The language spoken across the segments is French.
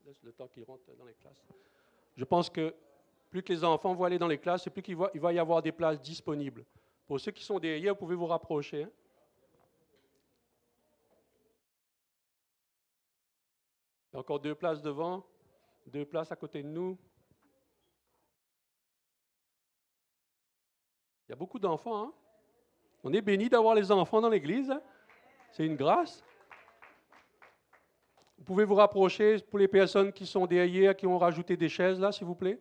laisse le temps qu'ils rentrent dans les classes. Je pense que plus que les enfants vont aller dans les classes, et plus qu'il va y avoir des places disponibles. Pour ceux qui sont derrière, vous pouvez vous rapprocher. Hein. Il y a encore 2 places devant, 2 places à côté de nous. Il y a beaucoup d'enfants. Hein? On est bénis d'avoir les enfants dans l'église. Hein? C'est une grâce. Vous pouvez vous rapprocher pour les personnes qui sont derrière, qui ont rajouté des chaises là, s'il vous plaît.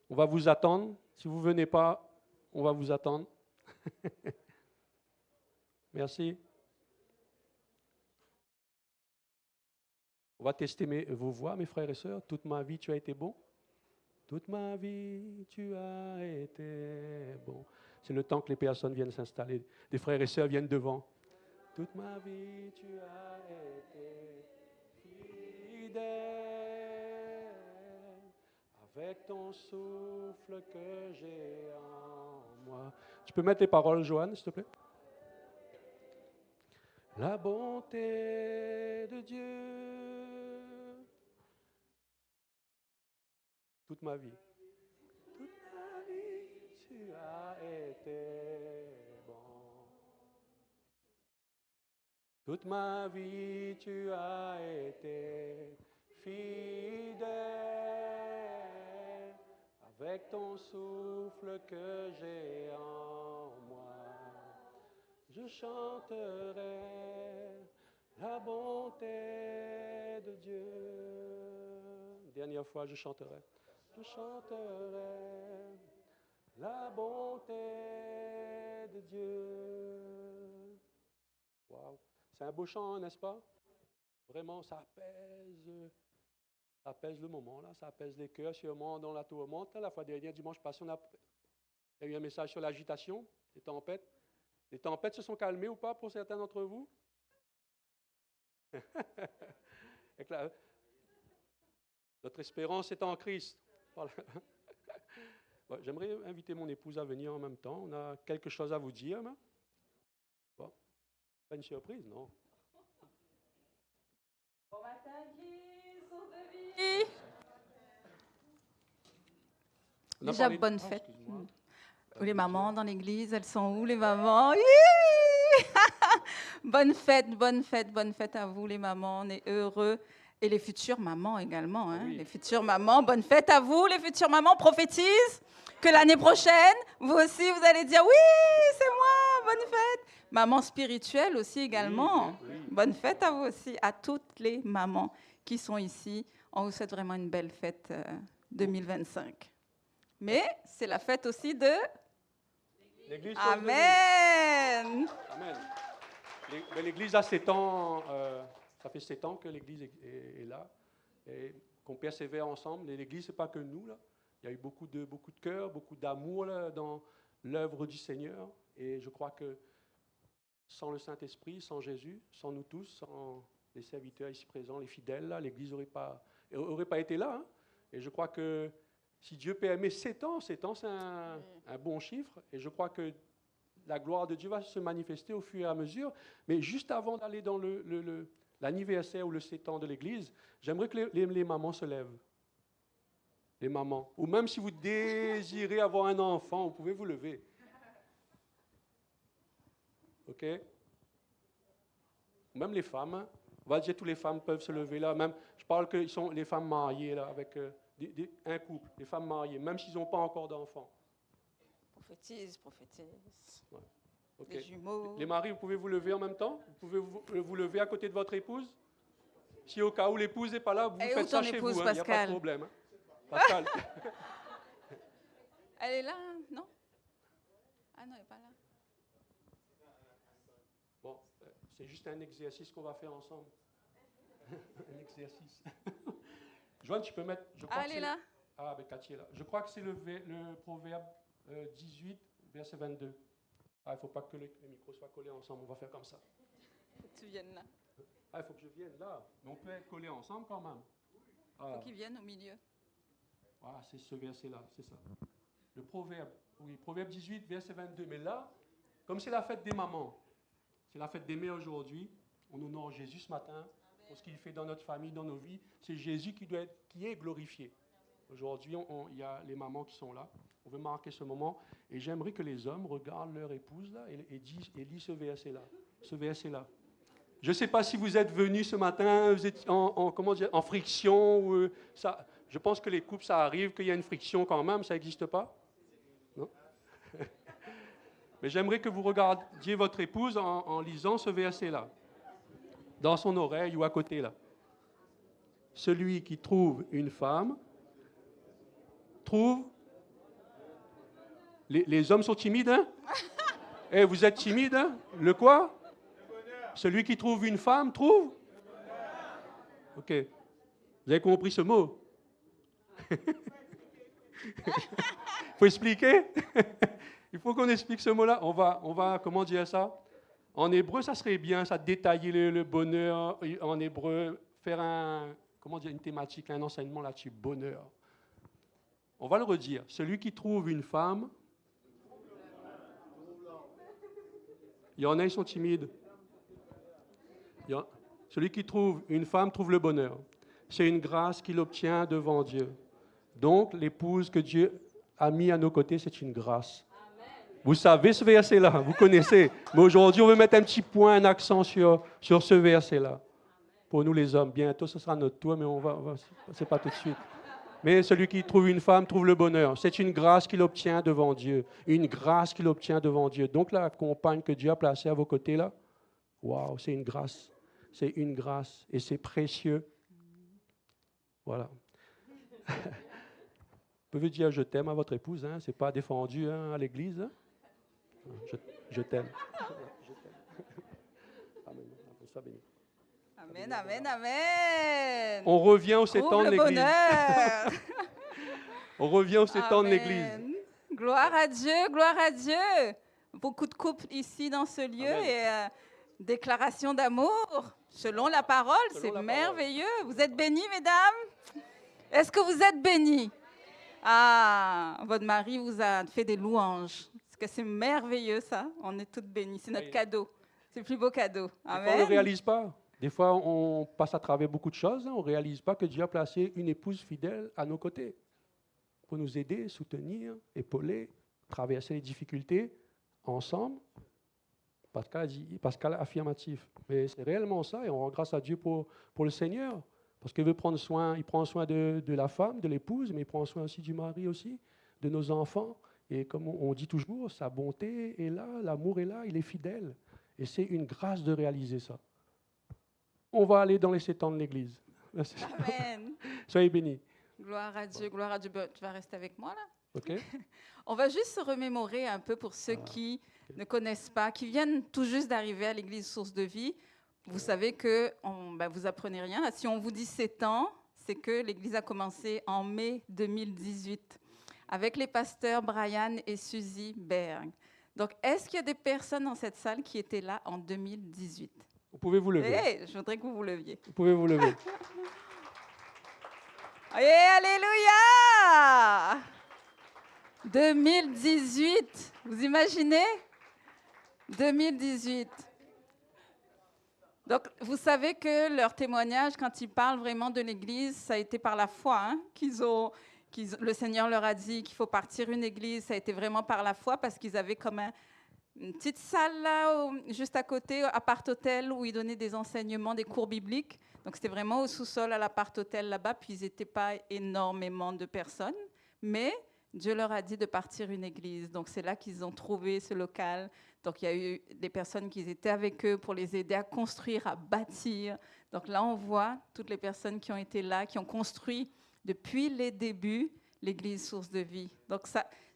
On va vous attendre. Si vous ne venez pas, on va vous attendre. Merci. On va tester vos voix, mes frères et sœurs. Toute ma vie, tu as été bon. Toute ma vie, tu as été bon. C'est le temps que les personnes viennent s'installer. Les frères et sœurs viennent devant. Toute ma vie, tu as été fidèle. Avec ton souffle que j'ai en moi. Tu peux mettre les paroles, Joanne, s'il te plaît? La bonté de Dieu. Toute ma vie. Toute ma vie, tu as été bon. Toute ma vie, tu as été fidèle. Avec ton souffle que j'ai en moi, je chanterai la bonté de Dieu. Dernière fois, je chanterai. Je chanterai la bonté de Dieu. Wow. C'est un beau chant, n'est-ce pas? Vraiment, ça apaise le moment, là, ça apaise les cœurs, sûrement dans la tourmente. La fois dernière, dimanche passé, il y a eu un message sur l'agitation, les tempêtes. Les tempêtes se sont calmées ou pas pour certains d'entre vous? Notre espérance est en Christ. Voilà. Bon, j'aimerais inviter mon épouse à venir en même temps. On a quelque chose à vous dire. Mais... Bon. Pas une surprise, non? Bon matin, Guy, source de vie. Déjà, bonne fête. Où les mamans dans l'église, elles sont où les mamans? Bonne fête à vous les mamans, on est heureux. Et les futures mamans également, hein, oui. Les futures mamans, bonne fête à vous, les futures mamans, prophétisent que l'année prochaine, vous aussi, vous allez dire, oui, c'est moi, bonne fête. Maman spirituelle aussi également, oui. Bonne fête à vous aussi, à toutes les mamans qui sont ici. On vous souhaite vraiment une belle fête 2025. Mais c'est la fête aussi de... L'Église. Amen. Amen. L'Église a 7 ans, ça fait 7 ans que l'Église est là, et qu'on persévère ensemble. Et l'Église, ce n'est pas que nous, là. Il y a eu beaucoup de cœur, beaucoup d'amour là, dans l'œuvre du Seigneur. Et je crois que sans le Saint-Esprit, sans Jésus, sans nous tous, sans les serviteurs ici présents, les fidèles, là, l'Église n'aurait pas été là. Hein. Et je crois que si Dieu permet 7 ans, c'est un bon chiffre. Et je crois que la gloire de Dieu va se manifester au fur et à mesure. Mais juste avant d'aller dans l'anniversaire ou le 7 ans de l'Église, j'aimerais que les mamans se lèvent. Les mamans. Ou même si vous désirez avoir un enfant, vous pouvez vous lever. OK? Même les femmes. Hein? On va dire que toutes les femmes peuvent se lever là. Même, je parle que sont les femmes mariées là, avec un couple, les femmes mariées, même s'ils n'ont pas encore d'enfants. Prophétise. Ouais. Okay. Les jumeaux. Les maris, vous pouvez vous lever en même temps? Vous pouvez vous lever à côté de votre épouse? Si au cas où l'épouse n'est pas là, vous faites ça chez vous. Il n'y a pas de problème. Hein? Pascal. Elle est là, non? Ah non, elle n'est pas là. Bon, c'est juste un exercice qu'on va faire ensemble. Un exercice. Joanne, tu peux mettre... elle est là. Ah, ben Cathy est là. Je crois que c'est le proverbe 18, verset 22. Ah, il ne faut pas que les micros soient collés ensemble. On va faire comme ça. Il faut que tu viennes là. Ah, il faut que je vienne là. Mais on peut être collés ensemble quand même. Il faut qu'ils viennent au milieu. Voilà, c'est ce verset-là, c'est ça. Le proverbe, oui, proverbe 18, verset 22. Mais là, comme c'est la fête des mamans, c'est la fête des mères aujourd'hui, on honore Jésus ce matin. pour ce qu'il fait dans notre famille, dans nos vies. C'est Jésus qui est glorifié. Aujourd'hui, il y a les mamans qui sont là. On veut marquer ce moment. Et j'aimerais que les hommes regardent leur épouse là et lisent ce verset-là. Ce verset-là. Je ne sais pas si vous êtes venus ce matin, vous êtes en friction. Ou, ça, je pense que les couples, ça arrive, qu'il y a une friction quand même. Ça n'existe pas? Non? Mais j'aimerais que vous regardiez votre épouse en lisant ce verset-là. Dans son oreille ou à côté là. Celui qui trouve une femme trouve... Les hommes sont timides, hein? Eh, vous êtes timides, hein? Le quoi? Celui qui trouve une femme trouve? OK. Vous avez compris ce mot? Il faut expliquer? Il faut qu'on explique ce mot-là. On va, comment dire ça? En hébreu, ça serait bien, ça détailler le bonheur. En hébreu, faire une thématique, un enseignement là-dessus, bonheur. On va le redire. Celui qui trouve une femme, il y en a, ils sont timides. Celui qui trouve une femme trouve le bonheur. C'est une grâce qu'il obtient devant Dieu. Donc, l'épouse que Dieu a mis à nos côtés, c'est une grâce. Vous savez ce verset-là, vous connaissez. Mais aujourd'hui, on veut mettre un petit point, un accent sur ce verset-là. Pour nous les hommes, bientôt ce sera notre tour, mais c'est pas tout de suite. Mais celui qui trouve une femme trouve le bonheur. C'est une grâce qu'il obtient devant Dieu. Une grâce qu'il obtient devant Dieu. Donc la compagne que Dieu a placée à vos côtés là, waouh, c'est une grâce. C'est une grâce et c'est précieux. Voilà. Vous pouvez dire je t'aime à votre épouse, hein? Ce n'est pas défendu à l'église. Hein? Je t'aime. Je t'aime. Amen. Sois béni. Amen, amen, amen. On revient aux 7 ans de l'église. Bonheur. On revient aux 7 ans de l'église. Gloire à Dieu, gloire à Dieu. Beaucoup de couples ici dans ce lieu. Amen. Et déclaration d'amour selon la parole, c'est merveilleux. Vous êtes bénis, mesdames? Est-ce que vous êtes bénis? Ah, votre mari vous a fait des louanges. Parce que c'est merveilleux, ça. On est toutes bénies. C'est notre cadeau. C'est le plus beau cadeau. Amen. Des fois, on ne le réalise pas. Des fois, on passe à travers beaucoup de choses. On ne réalise pas que Dieu a placé une épouse fidèle à nos côtés pour nous aider, soutenir, épauler, traverser les difficultés ensemble. Pascal affirmatif. Mais c'est réellement ça et on rend grâce à Dieu pour le Seigneur. Parce qu'il veut prendre soin, il prend soin de la femme, de l'épouse, mais il prend soin aussi du mari aussi, de nos enfants. Et comme on dit toujours, sa bonté est là, l'amour est là, il est fidèle. Et c'est une grâce de réaliser ça. On va aller dans les 7 ans de l'Église. Amen. Soyez bénis. Gloire à Dieu, gloire à Dieu. Tu vas rester avec moi là? OK. On va juste se remémorer un peu pour ceux qui ne connaissent pas, qui viennent tout juste d'arriver à l'Église Source de Vie. Vous savez que vous apprenez rien. Si on vous dit 7 ans, c'est que l'Église a commencé en mai 2018 avec les pasteurs Brian et Suzy Berg. Donc, est-ce qu'il y a des personnes dans cette salle qui étaient là en 2018? Vous pouvez vous lever. Hey, je voudrais que vous vous leviez. Vous pouvez vous lever. Alléluia! 2018, vous imaginez? 2018. Donc, vous savez que leur témoignage, quand ils parlent vraiment de l'Église, ça a été par la foi, hein, le Seigneur leur a dit qu'il faut partir une église. Ça a été vraiment par la foi parce qu'ils avaient comme une petite salle là, juste à côté, appart-hôtel, où ils donnaient des enseignements, des cours bibliques. Donc, c'était vraiment au sous-sol, à l'appart-hôtel là-bas. Puis, ils n'étaient pas énormément de personnes. Mais Dieu leur a dit de partir une église. Donc, c'est là qu'ils ont trouvé ce local. Donc, il y a eu des personnes qui étaient avec eux pour les aider à construire, à bâtir. Donc, là, on voit toutes les personnes qui ont été là, qui ont construit depuis les débuts l'Église Source de Vie. Donc,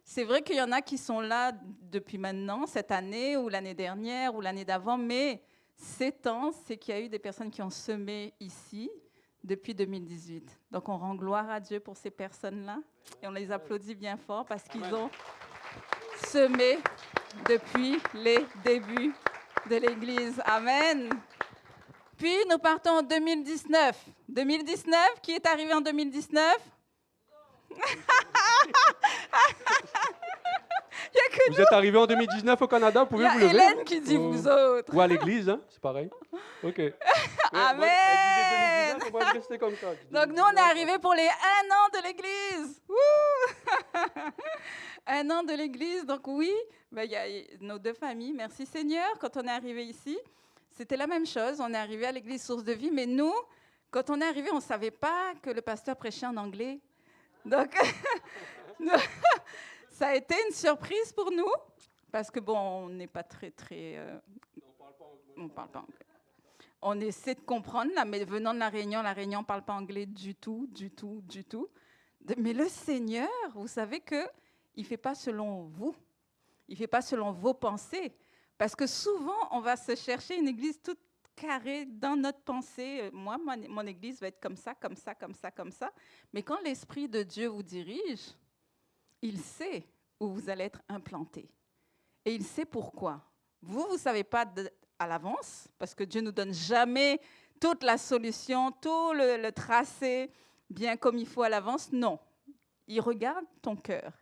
c'est vrai qu'il y en a qui sont là depuis maintenant, cette année, ou l'année dernière, ou l'année d'avant, mais 7 ans, c'est qu'il y a eu des personnes qui ont semé ici depuis 2018. Donc, on rend gloire à Dieu pour ces personnes-là, et on les applaudit bien fort parce qu'ils ont semé depuis les débuts de l'Église. Amen. Puis, nous partons en 2019. 2019, qui est arrivé en 2019? Il n'y a que Vous êtes arrivé en 2019 au Canada, vous Il y pouvez a vous lever. Hélène qui dit vous autres. Ou à l'église, hein, c'est pareil. OK. Ouais, Amen. moi, elle disait 2019, et moi, je restais comme ça. Donc nous, on est arrivés pour les 1 an de l'église. Wouh! 1 an de l'église, donc oui, ben, il y a nos 2 familles, merci Seigneur. Quand on est arrivé ici, c'était la même chose. On est arrivé à l'église Source de Vie, mais nous, quand on est arrivé, on ne savait pas que le pasteur prêchait en anglais. Donc, ça a été une surprise pour nous, parce que bon, on n'est pas très... on parle pas anglais. On essaie de comprendre, là, mais venant de la Réunion ne parle pas anglais du tout. Mais le Seigneur, vous savez qu'il ne fait pas selon vous. Il ne fait pas selon vos pensées. Parce que souvent, on va se chercher une église toute carrée dans notre pensée. Moi, mon église va être comme ça. Mais quand l'Esprit de Dieu vous dirige, il sait où vous allez être implanté. Et il sait pourquoi. Vous ne savez pas à l'avance, parce que Dieu ne nous donne jamais toute la solution, tout le tracé bien comme il faut à l'avance. Non. Il regarde ton cœur.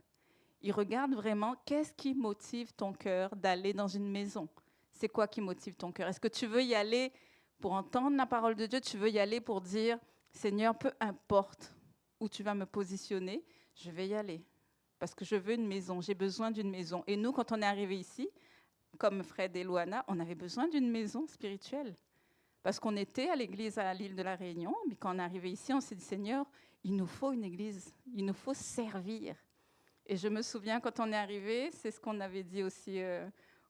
Il regarde vraiment qu'est-ce qui motive ton cœur d'aller dans une maison. C'est quoi qui motive ton cœur? Est-ce que tu veux y aller pour entendre la parole de Dieu? Tu veux y aller pour dire, Seigneur, peu importe où tu vas me positionner, je vais y aller. Parce que je veux une maison, j'ai besoin d'une maison. Et nous, quand on est arrivé ici, comme Fred et Luana, on avait besoin d'une maison spirituelle. Parce qu'on était à l'église à l'île de la Réunion, mais quand on est arrivé ici, on s'est dit, Seigneur, il nous faut une église, il nous faut servir. Et je me souviens, quand on est arrivé, c'est ce qu'on avait dit aussi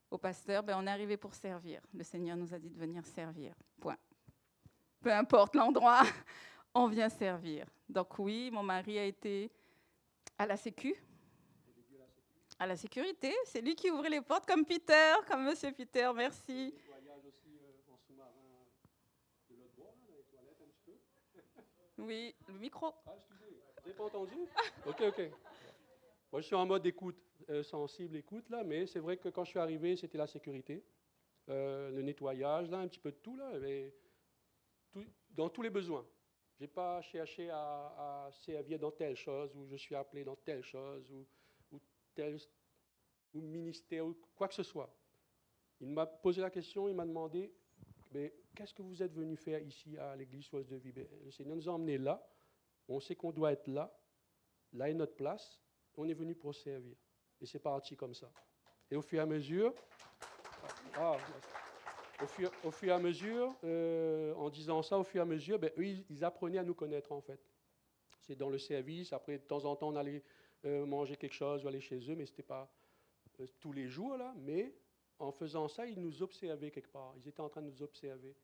au pasteur, on est arrivé pour servir. Le Seigneur nous a dit de venir servir, point. Peu importe l'endroit, on vient servir. Donc oui, mon mari a été à la sécu, à la sécurité. C'est lui qui ouvrait les portes comme Peter, comme Monsieur Peter, merci. Le nettoyage aussi en sous-marin de l'autre bord, dans les toilettes un petit peu. Oui, le micro. Ah, excusez, vous n'avez pas entendu? OK. Moi, je suis en mode écoute, sensible écoute, là, mais c'est vrai que quand je suis arrivé, c'était la sécurité, le nettoyage, là, un petit peu de tout, là, mais dans tous les besoins. Je n'ai pas cherché à servir dans telle chose, ou je suis appelé dans telle chose, ou ministère, ou quoi que ce soit. Il m'a posé la question, il m'a demandé, mais qu'est-ce que vous êtes venu faire ici à l'église Source de Vie? Le Seigneur nous a emmenés là, on sait qu'on doit être là est notre place, on est venu pour servir. Et c'est parti comme ça. Et au fur et à mesure, en disant ça, au fur et à mesure, eux, ils apprenaient à nous connaître en fait. C'est dans le service, après de temps en temps on allait manger quelque chose ou aller chez eux, mais ce n'était pas tous les jours là, mais en faisant ça, ils nous observaient quelque part. Ils étaient en train de nous observer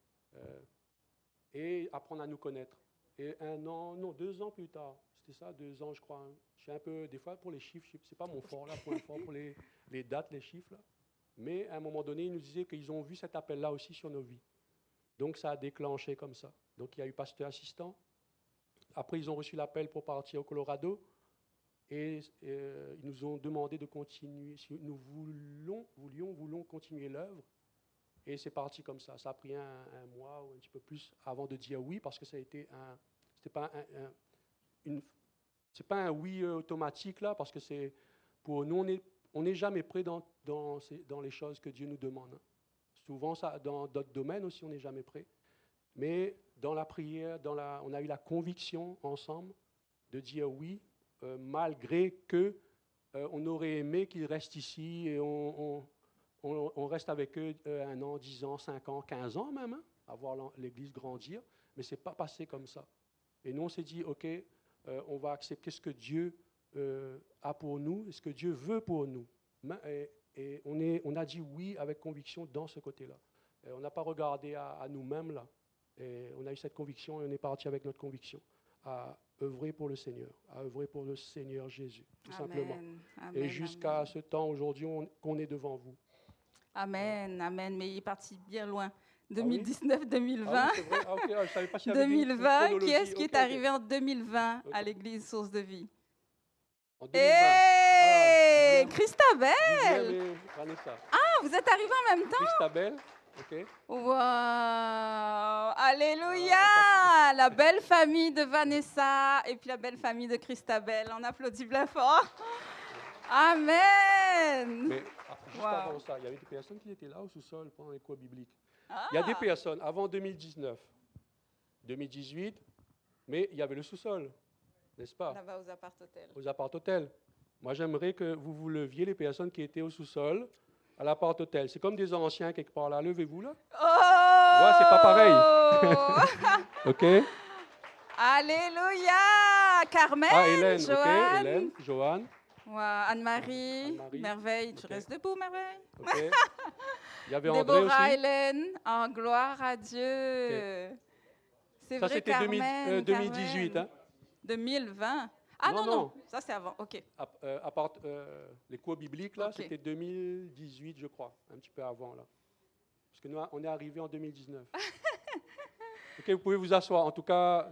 et apprendre à nous connaître. Et 2 ans plus tard, c'était ça, 2 ans je crois. Je suis un peu, des fois pour les chiffres, c'est pas mon fort là, point fort pour les dates, les chiffres là. Mais à un moment donné, ils nous disaient qu'ils ont vu cet appel-là aussi sur nos vies. Donc ça a déclenché comme ça. Donc il y a eu pasteur assistant. Après, ils ont reçu l'appel pour partir au Colorado. Et ils nous ont demandé de continuer, si nous voulions continuer l'œuvre. Et c'est parti comme ça. Ça a pris un mois ou un petit peu plus avant de dire oui, parce que ça a été c'était pas c'est pas un oui automatique là, parce que c'est pour nous, on n'est jamais prêt dans les choses que Dieu nous demande. Souvent, ça, dans d'autres domaines aussi, on n'est jamais prêt. Mais dans la prière, on a eu la conviction ensemble de dire oui, malgré que on aurait aimé qu'ils restent ici et on reste avec eux 1 an, 10 ans, 5 ans, 15 ans même, hein, à voir l'Église grandir, mais ce n'est pas passé comme ça. Et nous, on s'est dit, OK, on va accepter ce que Dieu a pour nous, ce que Dieu veut pour nous. Et on a dit oui avec conviction dans ce côté-là. On n'a pas regardé à nous-mêmes là. Et on a eu cette conviction et on est parti avec notre conviction à œuvrer pour le Seigneur, à œuvrer pour le Seigneur Jésus, tout simplement. Amen, et jusqu'à ce temps aujourd'hui qu'on est devant vous. Amen, amen. Mais il est parti bien loin. 2019-2020. Ah oui, c'est vrai. Ah, okay. Je savais pas si 2020, qui est-ce qui est arrivé en 2020 à l'église Source de Vie? En 2020. Hey, Christabel! Ah, vous êtes arrivés en même temps? Christabel, ok. Wow! Alléluia! La belle famille de Vanessa et puis la belle famille de Christabel. On applaudit bien fort. Amen. Mais juste Wow. avant ça, il y avait des personnes qui étaient là au sous-sol pendant les cours bibliques. Il y a des personnes avant 2019, 2018, mais il y avait le sous-sol, n'est-ce pas? Là-bas aux appart-hôtels. Aux appart-hôtels. Moi, j'aimerais que vous leviez les personnes qui étaient au sous-sol à l'appart-hôtel. C'est comme des anciens quelque part là. Levez-vous là. Oh! Ouais, c'est pas pareil. OK? Alléluia! Carmen, Ah, Hélène, Joanne. OK. Hélène, Joanne. Ouais, Anne-Marie, Anne-Marie. Merveille, tu Ok. restes debout, Merveille. OK. Il y avait André Déborah, aussi. Hélène, en gloire à Dieu. C'est Ça, vrai, c'était Carmen, 2018. Carmen. Hein? 2020. Ah Non, non, non. non, ça c'est avant, ok. Les cours bibliques, là, Ok. c'était 2018, je crois. Un petit peu avant, là. Parce que nous, on est arrivé en 2019. OK, vous pouvez vous asseoir. En tout cas,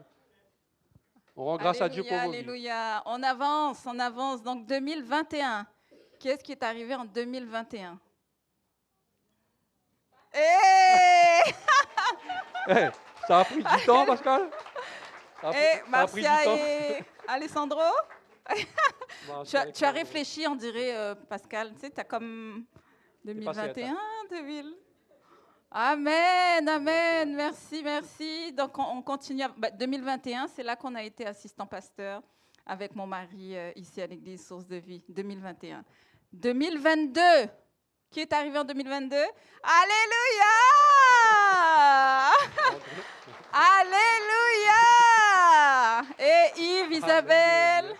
on rend grâce à Dieu pour vos vies. Alléluia, on avance, on avance. Donc 2021, qu'est-ce qui est arrivé en 2021? Eh, ça a pris du temps, Pascal? Ça a Et pris du Marcia temps. et Alessandro? Marcia, Tu as réfléchi, on dirait, Pascal, tu sais, tu as comme passé à 2021, 2000. Amen, amen, merci, merci. Donc, on continue. 2021, c'est là qu'on a été assistant pasteur avec mon mari ici à l'église Source de Vie. 2021. 2022, qui est arrivé en 2022? Alléluia! Alléluia! Et Yves, Isabelle, Alléluia.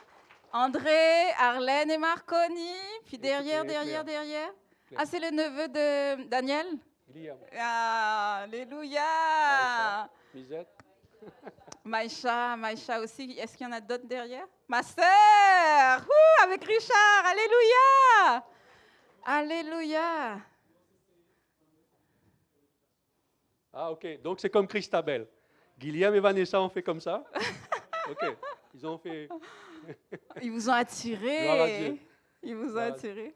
André, Arlène et Marconi. Puis Et c'était derrière. Claire. Ah, c'est le neveu de Daniel? Guillaume, Alléluia! Misette. Maïcha aussi. Est-ce qu'il y en a d'autres derrière? Ma sœur! Avec Richard! Alléluia! Alléluia! Ah, OK. Donc, c'est comme Christabel. Guillaume et Vanessa ont fait comme ça. OK. Ils ont fait... Ils vous ont attiré. Gloire à Dieu. Ils vous ont Gloire à attiré.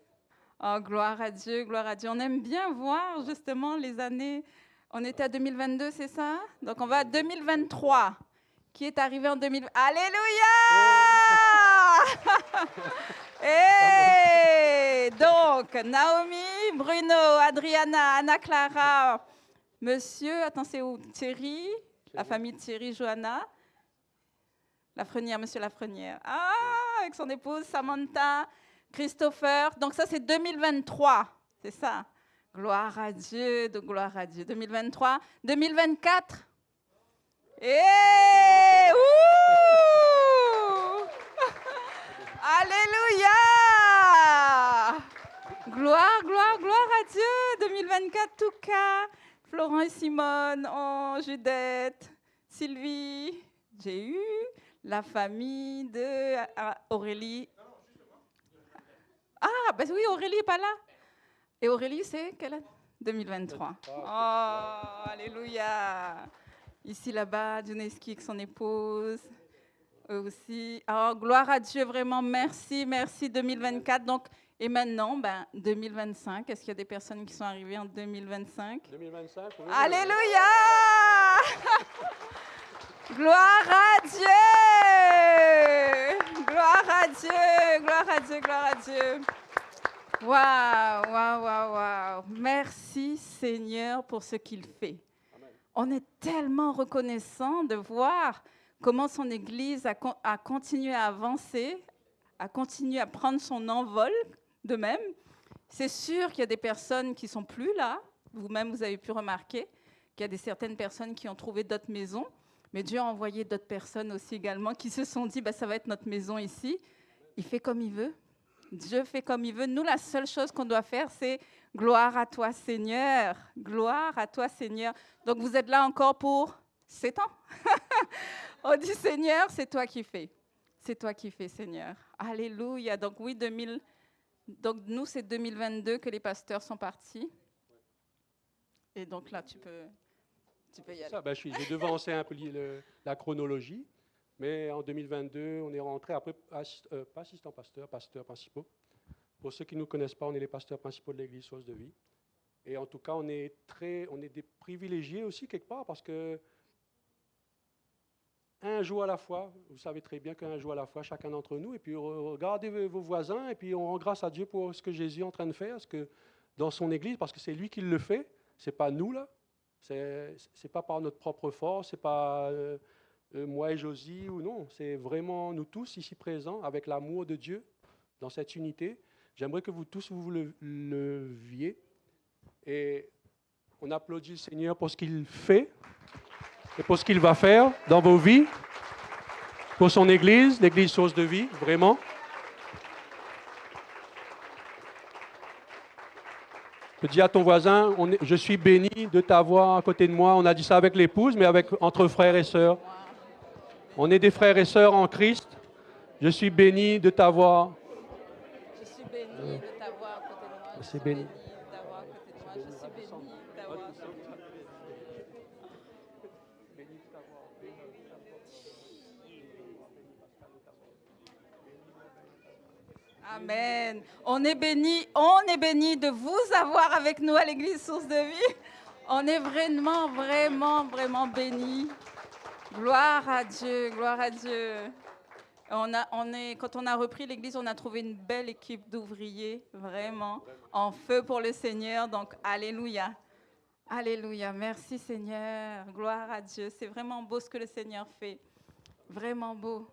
Oh, gloire à Dieu, gloire à Dieu. On aime bien voir justement les années. On était à 2022, c'est ça? Donc on va à 2023. Qui est arrivé en 2020? Alléluia! Et donc, Naomi, Bruno, Adriana, Anna Clara, monsieur, attends, c'est où? Thierry, la famille de Thierry, Johanna. Lafrenière, monsieur Lafrenière. Ah, avec son épouse Samantha, Christopher. Donc ça, c'est 2023. C'est ça. Gloire à Dieu, de gloire à Dieu. 2023. 2024. Et Alléluia! Gloire à Dieu. 2024, tout cas. Florent et Simone, oh, Judith, Sylvie, j'ai eu la famille de Aurélie. Ah, ben oui, Aurélie n'est pas là. Et Aurélie, c'est quelle année? 2023. Oh, alléluia. Ici, là-bas, Duneski avec son épouse. Eux aussi. Oh, gloire à Dieu, vraiment, merci, 2024. Donc, et maintenant, 2025. Est-ce qu'il y a des personnes qui sont arrivées en 2025? 2025, oui. Alléluia! Gloire à Dieu! Gloire à Dieu! Gloire à Dieu! Gloire à Dieu! Waouh! Merci Seigneur pour ce qu'il fait. Amen. On est tellement reconnaissant de voir comment son Église a continué à avancer, a continué à prendre son envol de même. C'est sûr qu'il y a des personnes qui ne sont plus là. Vous-même, vous avez pu remarquer qu'il y a certaines personnes qui ont trouvé d'autres maisons. Mais Dieu a envoyé d'autres personnes aussi également qui se sont dit, ça va être notre maison ici. Il fait comme il veut. Dieu fait comme il veut. Nous, la seule chose qu'on doit faire, c'est gloire à toi, Seigneur. Gloire à toi, Seigneur. Donc, vous êtes là encore pour 7 ans. On dit, Seigneur, c'est toi qui fais. C'est toi qui fais, Seigneur. Alléluia. Donc, oui, Donc, nous, c'est 2022 que les pasteurs sont partis. Et donc, là, tu peux y aller. J'ai devancé un peu la chronologie. Mais en 2022, on est rentré après, pas assistant pasteur, pasteurs principaux. Pour ceux qui ne nous connaissent pas, on est les pasteurs principaux de l'église Source de Vie. Et en tout cas, on est des privilégiés aussi quelque part parce que un jour à la fois. Vous savez très bien qu'un jour à la fois, chacun d'entre nous. Et puis regardez vos voisins et puis on rend grâce à Dieu pour ce que Jésus est en train de faire, ce que, dans son Église, parce que c'est lui qui le fait. C'est pas nous là. C'est pas par notre propre force. C'est pas moi et Josie ou non. C'est vraiment nous tous ici présents avec l'amour de Dieu dans cette unité. J'aimerais que vous tous vous leviez et on applaudit le Seigneur pour ce qu'il fait et pour ce qu'il va faire dans vos vies, pour son Église, l'Église source de vie, vraiment. Je dis à ton voisin, je suis béni de t'avoir à côté de moi. On a dit ça avec l'épouse, mais entre frères et sœurs. On est des frères et sœurs en Christ. Je suis béni de t'avoir. Je suis béni de t'avoir à côté de moi. Je suis béni. béni d'avoir à côté de moi. Je suis béni d'avoir à côté de moi. Amen. On est béni de vous avoir avec nous à l'Église Source de Vie. On est vraiment, vraiment, vraiment béni. Gloire à Dieu, gloire à Dieu. Quand on a repris l'Église, on a trouvé une belle équipe d'ouvriers, vraiment, en feu pour le Seigneur. Donc, alléluia. Alléluia. Merci Seigneur. Gloire à Dieu. C'est vraiment beau ce que le Seigneur fait. Vraiment beau.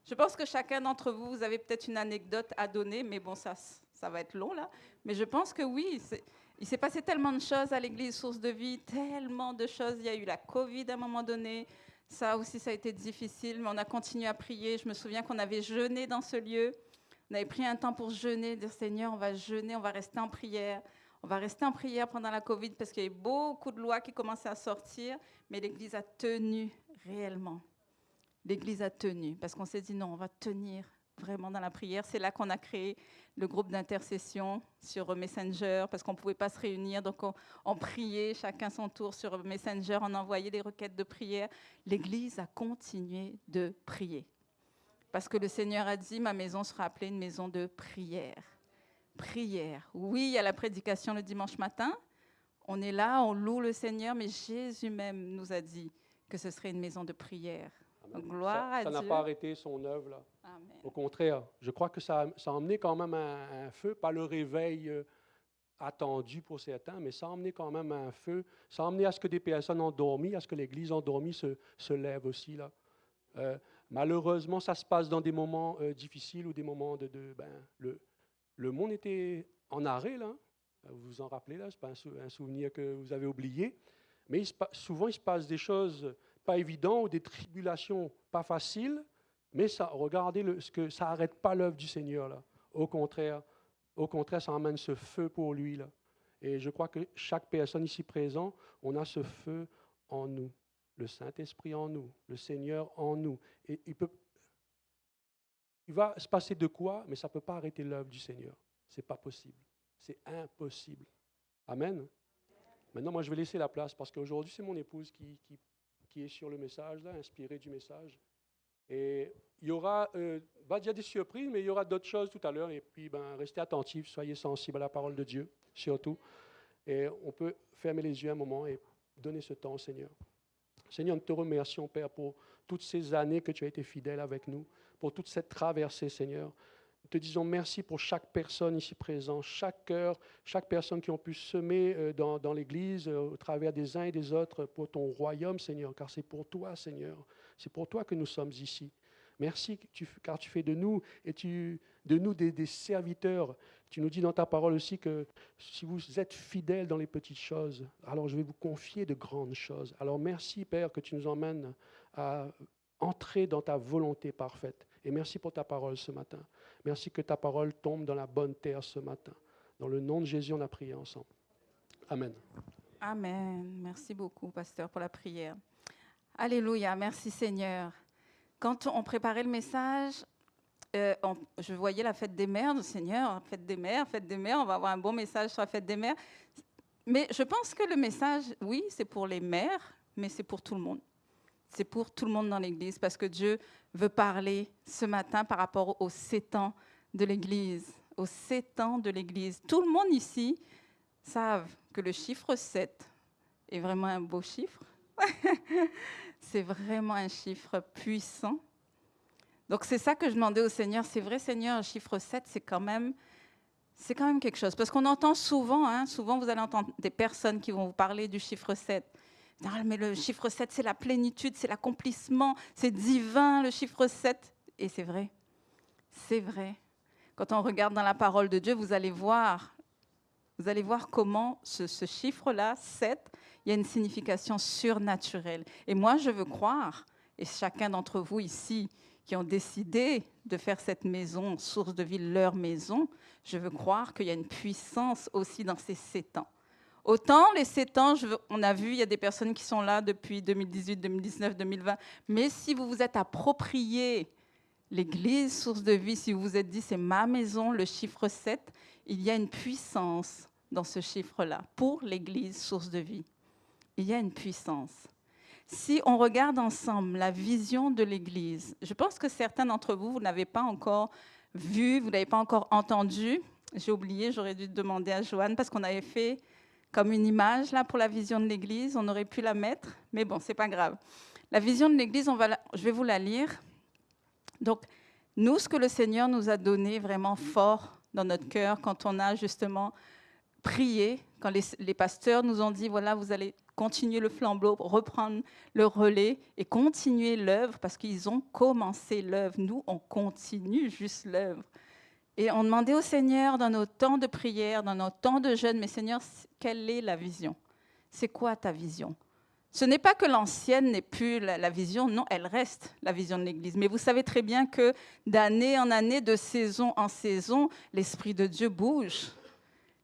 Je pense que chacun d'entre vous, vous avez peut-être une anecdote à donner, mais bon, ça va être long là. Mais je pense que oui, il s'est passé tellement de choses à l'Église Source de Vie, tellement de choses. Il y a eu la Covid à un moment donné. Ça aussi, ça a été difficile, mais on a continué à prier. Je me souviens qu'on avait jeûné dans ce lieu. On avait pris un temps pour jeûner, dire Seigneur, on va jeûner, on va rester en prière. On va rester en prière pendant la Covid parce qu'il y avait beaucoup de lois qui commençaient à sortir, mais l'Église a tenu réellement. L'Église a tenu, parce qu'on s'est dit non, on va tenir vraiment dans la prière. C'est là qu'on a créé le groupe d'intercession sur Messenger, parce qu'on ne pouvait pas se réunir, donc on priait chacun son tour sur Messenger, on envoyait des requêtes de prière. L'Église a continué de prier, parce que le Seigneur a dit, ma maison sera appelée une maison de prière. Prière. Oui, il y a la prédication le dimanche matin, on est là, on loue le Seigneur, mais Jésus même nous a dit que ce serait une maison de prière. Donc, gloire à Dieu. Ça n'a pas arrêté son œuvre. Là. Amen. Au contraire, je crois que ça a emmené quand même un feu, pas le réveil attendu pour certains, mais ça a emmené quand même un feu. Ça a emmené à ce que des personnes endormies, à ce que l'Église endormie se lève aussi. Là. Malheureusement, ça se passe dans des moments difficiles ou des moments le monde était en arrêt, là. Vous vous en rappelez, là, ce n'est pas un souvenir que vous avez oublié. Mais souvent, il se passe des choses pas évidentes ou des tribulations pas faciles, mais regardez ça n'arrête pas l'œuvre du Seigneur. Là. Au contraire, ça emmène ce feu pour lui. Là. Et je crois que chaque personne ici présente, on a ce feu en nous, le Saint-Esprit en nous, le Seigneur en nous. Et il va se passer de quoi, mais ça ne peut pas arrêter l'œuvre du Seigneur. Ce n'est pas possible. C'est impossible. Amen. Maintenant, moi, je vais laisser la place parce qu'aujourd'hui, c'est mon épouse qui est sur le message, là, inspirée du message. Et il y aura déjà des surprises, mais il y aura d'autres choses tout à l'heure. Et puis, restez attentifs, soyez sensibles à la parole de Dieu, surtout. Et on peut fermer les yeux un moment et donner ce temps au Seigneur. Seigneur, nous te remercions, Père, pour toutes ces années que tu as été fidèle avec nous, pour toute cette traversée, Seigneur. Nous te disons merci pour chaque personne ici présente, chaque cœur, chaque personne qui ont pu semer dans l'Église, au travers des uns et des autres, pour ton royaume, Seigneur, car c'est pour toi, Seigneur. C'est pour toi que nous sommes ici. Merci, car tu fais de nous des serviteurs. Tu nous dis dans ta parole aussi que si vous êtes fidèles dans les petites choses, alors je vais vous confier de grandes choses. Alors merci, Père, que tu nous emmènes à entrer dans ta volonté parfaite. Et merci pour ta parole ce matin. Merci que ta parole tombe dans la bonne terre ce matin. Dans le nom de Jésus, on a prié ensemble. Amen. Amen. Merci beaucoup, pasteur, pour la prière. Alléluia. Merci, Seigneur. Quand on préparait le message, je voyais la fête des mères, Seigneur, fête des mères, on va avoir un bon message sur la fête des mères. Mais je pense que le message, oui, c'est pour les mères, mais c'est pour tout le monde. C'est pour tout le monde dans l'Église, parce que Dieu veut parler ce matin par rapport aux 7 ans de l'Église. Aux 7 ans de l'Église. Tout le monde ici savent que le chiffre 7 est vraiment un beau chiffre. C'est vraiment un chiffre puissant. Donc, c'est ça que je demandais au Seigneur. C'est vrai, Seigneur, un chiffre 7, c'est quand même quelque chose. Parce qu'on entend souvent, souvent vous allez entendre des personnes qui vont vous parler du chiffre 7. Ah, mais le chiffre 7, c'est la plénitude, c'est l'accomplissement, c'est divin, le chiffre 7. Et c'est vrai. C'est vrai. Quand on regarde dans la parole de Dieu, vous allez voir comment ce chiffre-là, 7, il y a une signification surnaturelle. Et moi, je veux croire, et chacun d'entre vous ici qui ont décidé de faire cette maison, source de vie, leur maison, je veux croire qu'il y a une puissance aussi dans ces 7 ans. Autant les 7 ans, on a vu, il y a des personnes qui sont là depuis 2018, 2019, 2020, mais si vous vous êtes approprié l'Église, source de vie, si vous vous êtes dit, c'est ma maison, le chiffre 7, il y a une puissance dans ce chiffre-là pour l'Église, source de vie. Il y a une puissance. Si on regarde ensemble la vision de l'Église, je pense que certains d'entre vous, vous n'avez pas encore vu, vous n'avez pas encore entendu. J'ai oublié, j'aurais dû demander à Joanne, parce qu'on avait fait comme une image là pour la vision de l'Église, on aurait pu la mettre, mais bon, c'est pas grave. La vision de l'Église, je vais vous la lire. Donc, nous, ce que le Seigneur nous a donné vraiment fort dans notre cœur, quand on a justement prié, quand les pasteurs nous ont dit, voilà, vous allez continuer le flambeau, reprendre le relais et continuer l'œuvre, parce qu'ils ont commencé l'œuvre. Nous, on continue juste l'œuvre. Et on demandait au Seigneur, dans nos temps de prière, dans nos temps de jeûne, mais Seigneur, quelle est la vision? C'est quoi ta vision? Ce n'est pas que l'ancienne n'est plus la vision, non, elle reste la vision de l'Église. Mais vous savez très bien que d'année en année, de saison en saison, l'Esprit de Dieu bouge.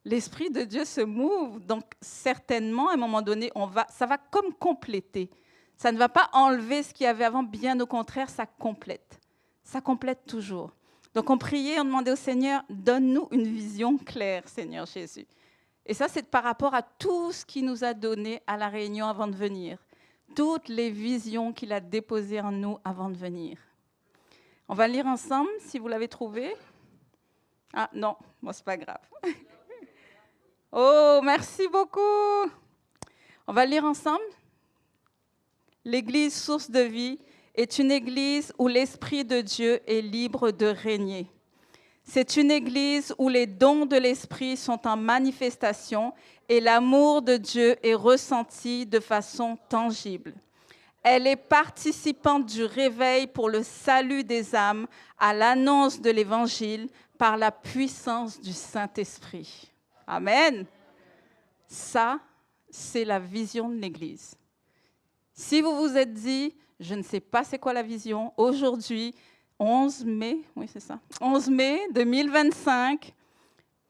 L'Esprit de Dieu se mouve. Donc, certainement, à un moment donné, ça va comme compléter. Ça ne va pas enlever ce qu'il y avait avant, bien au contraire, ça complète. Ça complète toujours. Donc, on priait, on demandait au Seigneur, donne-nous une vision claire, Seigneur Jésus. Et ça, c'est par rapport à tout ce qu'il nous a donné à la réunion avant de venir. Toutes les visions qu'il a déposées en nous avant de venir. On va lire ensemble, si vous l'avez trouvé. Ah non, bon, c'est pas grave. Oh, merci beaucoup. On va lire ensemble. L'Église source de vie est une Église où l'Esprit de Dieu est libre de régner. C'est une Église où les dons de l'Esprit sont en manifestation et l'amour de Dieu est ressenti de façon tangible. Elle est participante du réveil pour le salut des âmes à l'annonce de l'Évangile par la puissance du Saint-Esprit. Amen. Ça, c'est la vision de l'Église. Si vous vous êtes dit, je ne sais pas c'est quoi la vision, aujourd'hui, 11 mai, oui c'est ça, 11 mai 2025,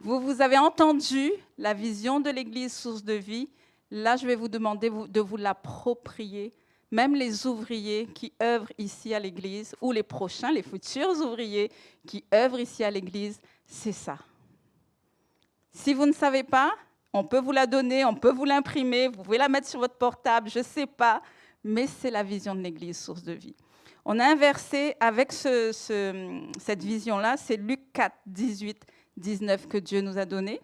vous avez entendu la vision de l'Église source de vie. Là, je vais vous demander de vous l'approprier. Même les ouvriers qui œuvrent ici à l'Église, ou les prochains, les futurs ouvriers qui œuvrent ici à l'Église, c'est ça. Si vous ne savez pas, on peut vous la donner, on peut vous l'imprimer, vous pouvez la mettre sur votre portable, je ne sais pas, mais c'est la vision de l'Église source de vie. On a un verset avec cette vision-là, c'est Luc 4, 18, 19 que Dieu nous a donné.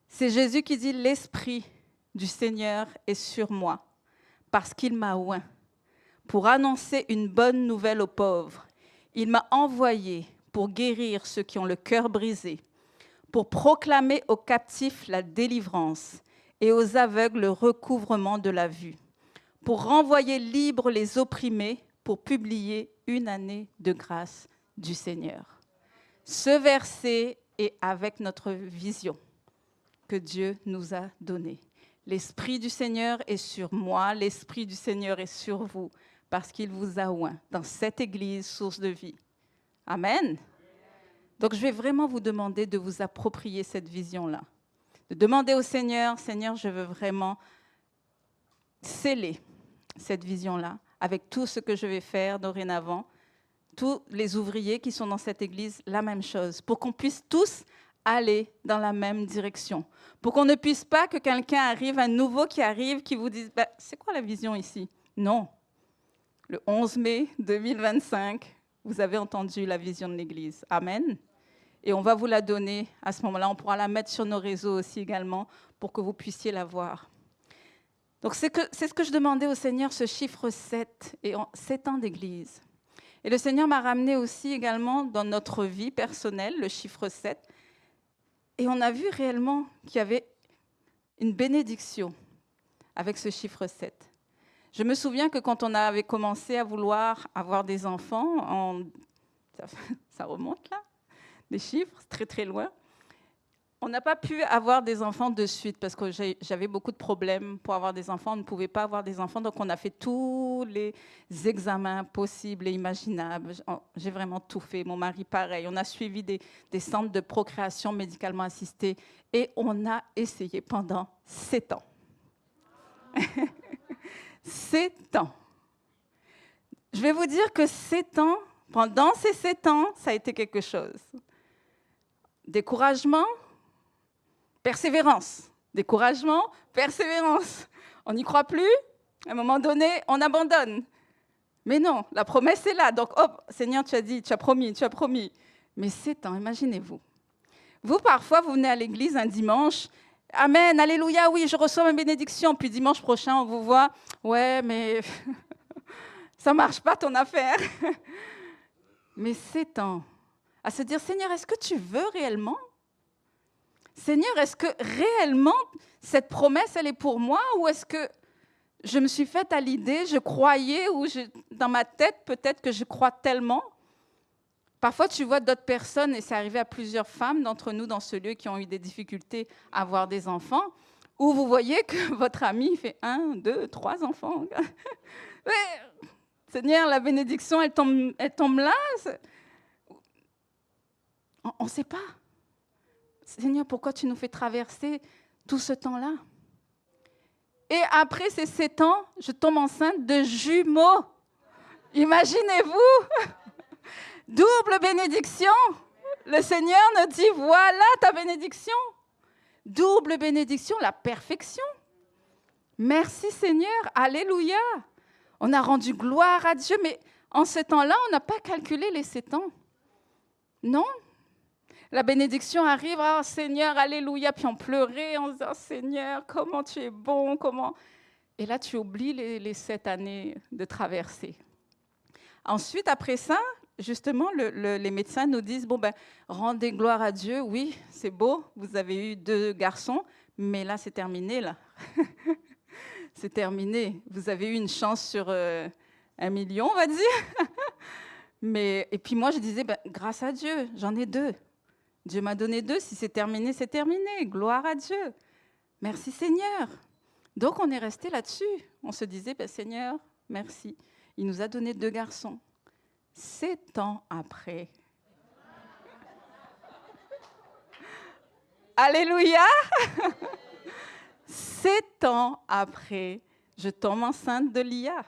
C'est Jésus qui dit « L'Esprit du Seigneur est sur moi, parce qu'il m'a oint, pour annoncer une bonne nouvelle aux pauvres. Il m'a envoyé pour guérir ceux qui ont le cœur brisé, pour proclamer aux captifs la délivrance et aux aveugles le recouvrement de la vue, pour renvoyer libres les opprimés, pour publier une année de grâce du Seigneur. » Ce verset est avec notre vision que Dieu nous a donnée. L'Esprit du Seigneur est sur moi, l'Esprit du Seigneur est sur vous, parce qu'il vous a oint dans cette Église, source de vie. Amen. Donc, je vais vraiment vous demander de vous approprier cette vision-là. De demander au Seigneur, Seigneur, je veux vraiment sceller cette vision-là avec tout ce que je vais faire dorénavant. Tous les ouvriers qui sont dans cette Église, la même chose, pour qu'on puisse tous aller dans la même direction. Pour qu'on ne puisse pas que quelqu'un arrive, un nouveau qui arrive, qui vous dise « c'est quoi la vision ici ?» Non. Le 11 mai 2025, vous avez entendu la vision de l'Église. Amen. Et on va vous la donner à ce moment-là. On pourra la mettre sur nos réseaux aussi également pour que vous puissiez la voir. Donc, c'est ce que je demandais au Seigneur, ce chiffre 7, et 7 ans d'église. Et le Seigneur m'a ramené aussi également dans notre vie personnelle, le chiffre 7. Et on a vu réellement qu'il y avait une bénédiction avec ce chiffre 7. Je me souviens que quand on avait commencé à vouloir avoir des enfants, ça remonte là, des chiffres, très très loin, on n'a pas pu avoir des enfants de suite parce que j'avais beaucoup de problèmes pour avoir des enfants. On ne pouvait pas avoir des enfants, donc on a fait tous les examens possibles et imaginables. J'ai vraiment tout fait. Mon mari, pareil. On a suivi des centres de procréation médicalement assistée et on a essayé pendant 7 ans. 7 ans. Je vais vous dire que 7 ans, pendant ces 7 ans, ça a été quelque chose. Découragement, persévérance. Découragement, persévérance. On n'y croit plus. À un moment donné, on abandonne. Mais non, la promesse est là. Donc, hop, Seigneur, tu as dit, tu as promis, tu as promis. Mais 7 ans, imaginez-vous. Vous, parfois, vous venez à l'église un dimanche. Amen, alléluia, oui, je reçois ma bénédiction. Puis dimanche prochain, on vous voit. Ouais, mais ça ne marche pas ton affaire. Mais 7 ans. À se dire, Seigneur, est-ce que tu veux réellement ? Seigneur, est-ce que réellement cette promesse, elle est pour moi ou est-ce que je me suis faite à l'idée, je croyais ou dans ma tête, peut-être que je crois tellement. Parfois, tu vois d'autres personnes, et c'est arrivé à plusieurs femmes d'entre nous dans ce lieu qui ont eu des difficultés à avoir des enfants, où vous voyez que votre ami fait 1, 2, 3 enfants. Mais, Seigneur, la bénédiction, elle tombe là. On ne sait pas. Seigneur, pourquoi tu nous fais traverser tout ce temps-là? Et après ces 7 ans, je tombe enceinte de jumeaux. Imaginez-vous, double bénédiction. Le Seigneur nous dit, voilà ta bénédiction. Double bénédiction, la perfection. Merci Seigneur, alléluia. On a rendu gloire à Dieu, mais en ce temps-là, on n'a pas calculé les 7 ans. Non. La bénédiction arrive, oh Seigneur, alléluia, puis on pleurait, on se dit, oh Seigneur, comment tu es bon, comment... Et là, tu oublies les 7 années de traversée. Ensuite, après ça, justement, les médecins nous disent, bon, ben, rendez gloire à Dieu, oui, c'est beau, vous avez eu 2 garçons, mais là, c'est terminé, là. C'est terminé. Vous avez eu une chance sur 1 million, on va dire. Et puis moi, je disais, ben, grâce à Dieu, j'en ai 2. Dieu m'a donné 2, si c'est terminé, c'est terminé. Gloire à Dieu. Merci Seigneur. Donc on est resté là-dessus. On se disait, ben, Seigneur, merci. Il nous a donné 2 garçons. 7 ans après. Alléluia. 7 ans après, je tombe enceinte de Lia.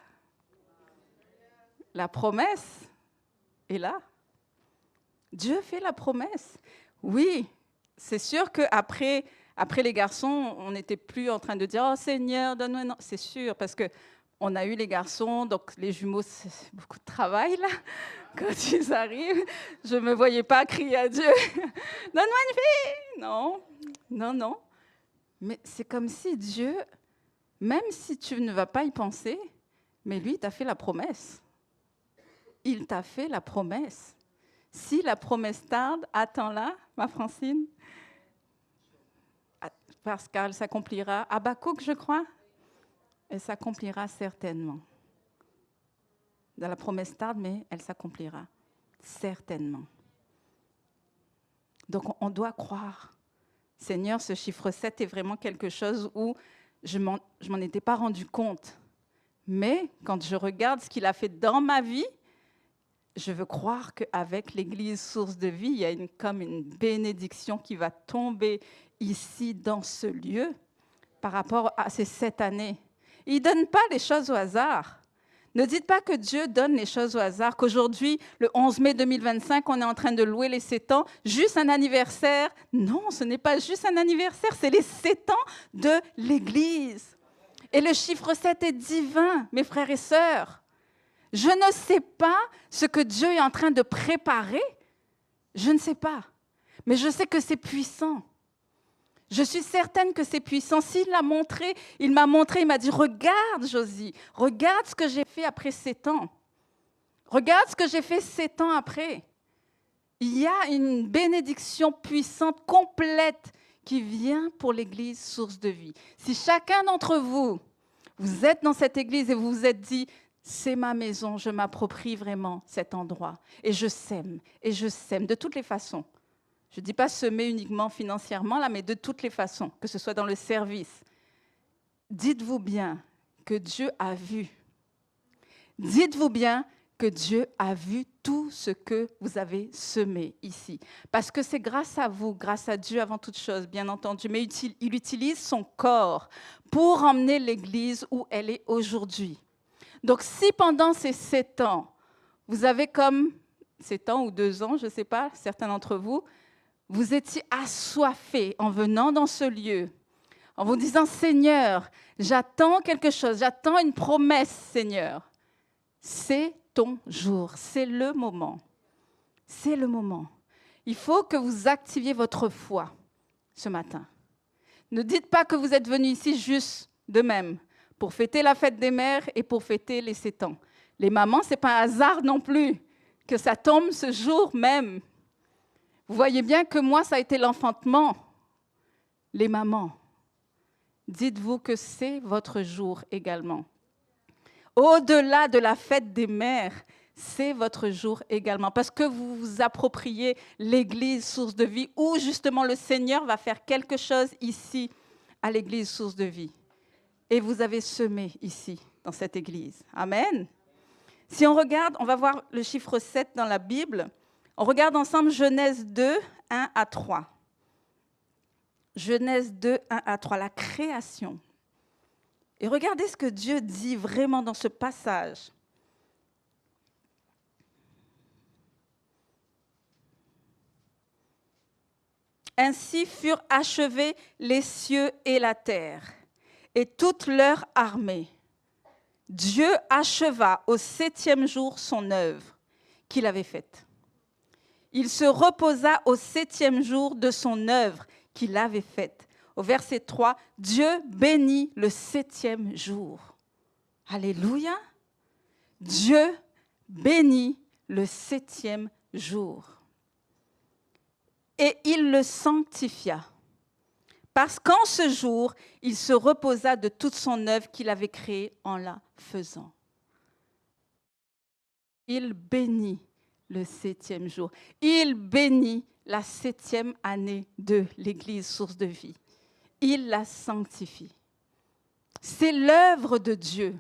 La promesse est là. Dieu fait la promesse. Oui, c'est sûr qu'après les garçons, on n'était plus en train de dire « Oh Seigneur, donne-moi... » Non, c'est sûr, parce qu'on a eu les garçons, donc les jumeaux, c'est beaucoup de travail, là. Quand ils arrivent, je ne me voyais pas crier à Dieu « Donne-moi une fille !» Non, non, non. Mais c'est comme si Dieu, même si tu ne vas pas y penser, mais lui, il t'a fait la promesse. Il t'a fait la promesse. Si la promesse tarde, attends-la, ma Francine, parce qu'elle s'accomplira. Habakkuk, je crois, elle s'accomplira certainement. La promesse tarde, mais elle s'accomplira certainement. Donc, on doit croire. Seigneur, ce chiffre 7 est vraiment quelque chose où je m'en étais pas rendu compte. Mais quand je regarde ce qu'il a fait dans ma vie, je veux croire qu'avec l'Église Source de Vie, il y a comme une bénédiction qui va tomber ici, dans ce lieu, par rapport à ces 7 années. Il ne donne pas les choses au hasard. Ne dites pas que Dieu donne les choses au hasard, qu'aujourd'hui, le 11 mai 2025, on est en train de louer les 7 ans, juste un anniversaire. Non, ce n'est pas juste un anniversaire, c'est les 7 ans de l'Église. Et le chiffre 7 est divin, mes frères et sœurs. Je ne sais pas ce que Dieu est en train de préparer. Je ne sais pas. Mais je sais que c'est puissant. Je suis certaine que c'est puissant. S'il l'a montré, il m'a dit, regarde Josie, regarde ce que j'ai fait après 7 ans. Regarde ce que j'ai fait 7 ans après. Il y a une bénédiction puissante, complète, qui vient pour l'Église Source de Vie. Si chacun d'entre vous, vous êtes dans cette Église et vous vous êtes dit, c'est ma maison, je m'approprie vraiment cet endroit. Et je sème, de toutes les façons. Je ne dis pas semer uniquement financièrement, là, mais de toutes les façons, que ce soit dans le service. Dites-vous bien que Dieu a vu. Dites-vous bien que Dieu a vu tout ce que vous avez semé ici. Parce que c'est grâce à vous, grâce à Dieu avant toute chose, bien entendu, mais il utilise son corps pour emmener l'Église où elle est aujourd'hui. Donc si pendant ces 7 ans, vous avez comme 7 ans ou 2 ans, je ne sais pas, certains d'entre vous, vous étiez assoiffés en venant dans ce lieu, en vous disant, Seigneur, j'attends quelque chose, j'attends une promesse, Seigneur. C'est ton jour, c'est le moment. C'est le moment. Il faut que vous activiez votre foi ce matin. Ne dites pas que vous êtes venus ici juste de même, pour fêter la fête des mères et pour fêter les 7 ans. Les mamans, ce n'est pas un hasard non plus que ça tombe ce jour même. Vous voyez bien que moi, ça a été l'enfantement. Les mamans, dites-vous que c'est votre jour également. Au-delà de la fête des mères, c'est votre jour également, parce que vous vous appropriez l'Église Source de Vie, où justement le Seigneur va faire quelque chose ici, à l'Église Source de Vie. Et vous avez semé ici, dans cette Église. Amen. Si on regarde, on va voir le chiffre 7 dans la Bible. On regarde ensemble Genèse 2, 1 à 3. Genèse 2, 1 à 3, la création. Et regardez ce que Dieu dit vraiment dans ce passage. Ainsi furent achevés les cieux et la terre, et toute leur armée. Dieu acheva au 7e jour son œuvre qu'il avait faite. Il se reposa au 7e jour de son œuvre qu'il avait faite. Au verset 3, Dieu bénit le 7e jour. Alléluia. Dieu bénit le 7e jour. Et il le sanctifia. Parce qu'en ce jour, il se reposa de toute son œuvre qu'il avait créée en la faisant. Il bénit le 7e jour. Il bénit la 7e année de l'Église Source de Vie. Il la sanctifie. C'est l'œuvre de Dieu.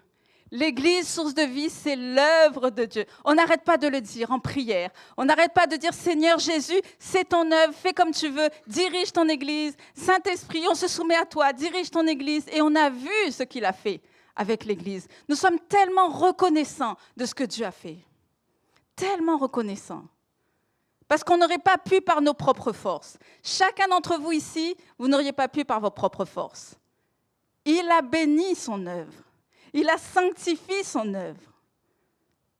L'Église Source de Vie, c'est l'œuvre de Dieu. On n'arrête pas de le dire en prière. On n'arrête pas de dire, Seigneur Jésus, c'est ton œuvre, fais comme tu veux, dirige ton Église. Saint-Esprit, on se soumet à toi, dirige ton Église. Et on a vu ce qu'il a fait avec l'Église. Nous sommes tellement reconnaissants de ce que Dieu a fait. Tellement reconnaissants. Parce qu'on n'aurait pas pu par nos propres forces. Chacun d'entre vous ici, vous n'auriez pas pu par vos propres forces. Il a béni son œuvre. Il a sanctifié son œuvre.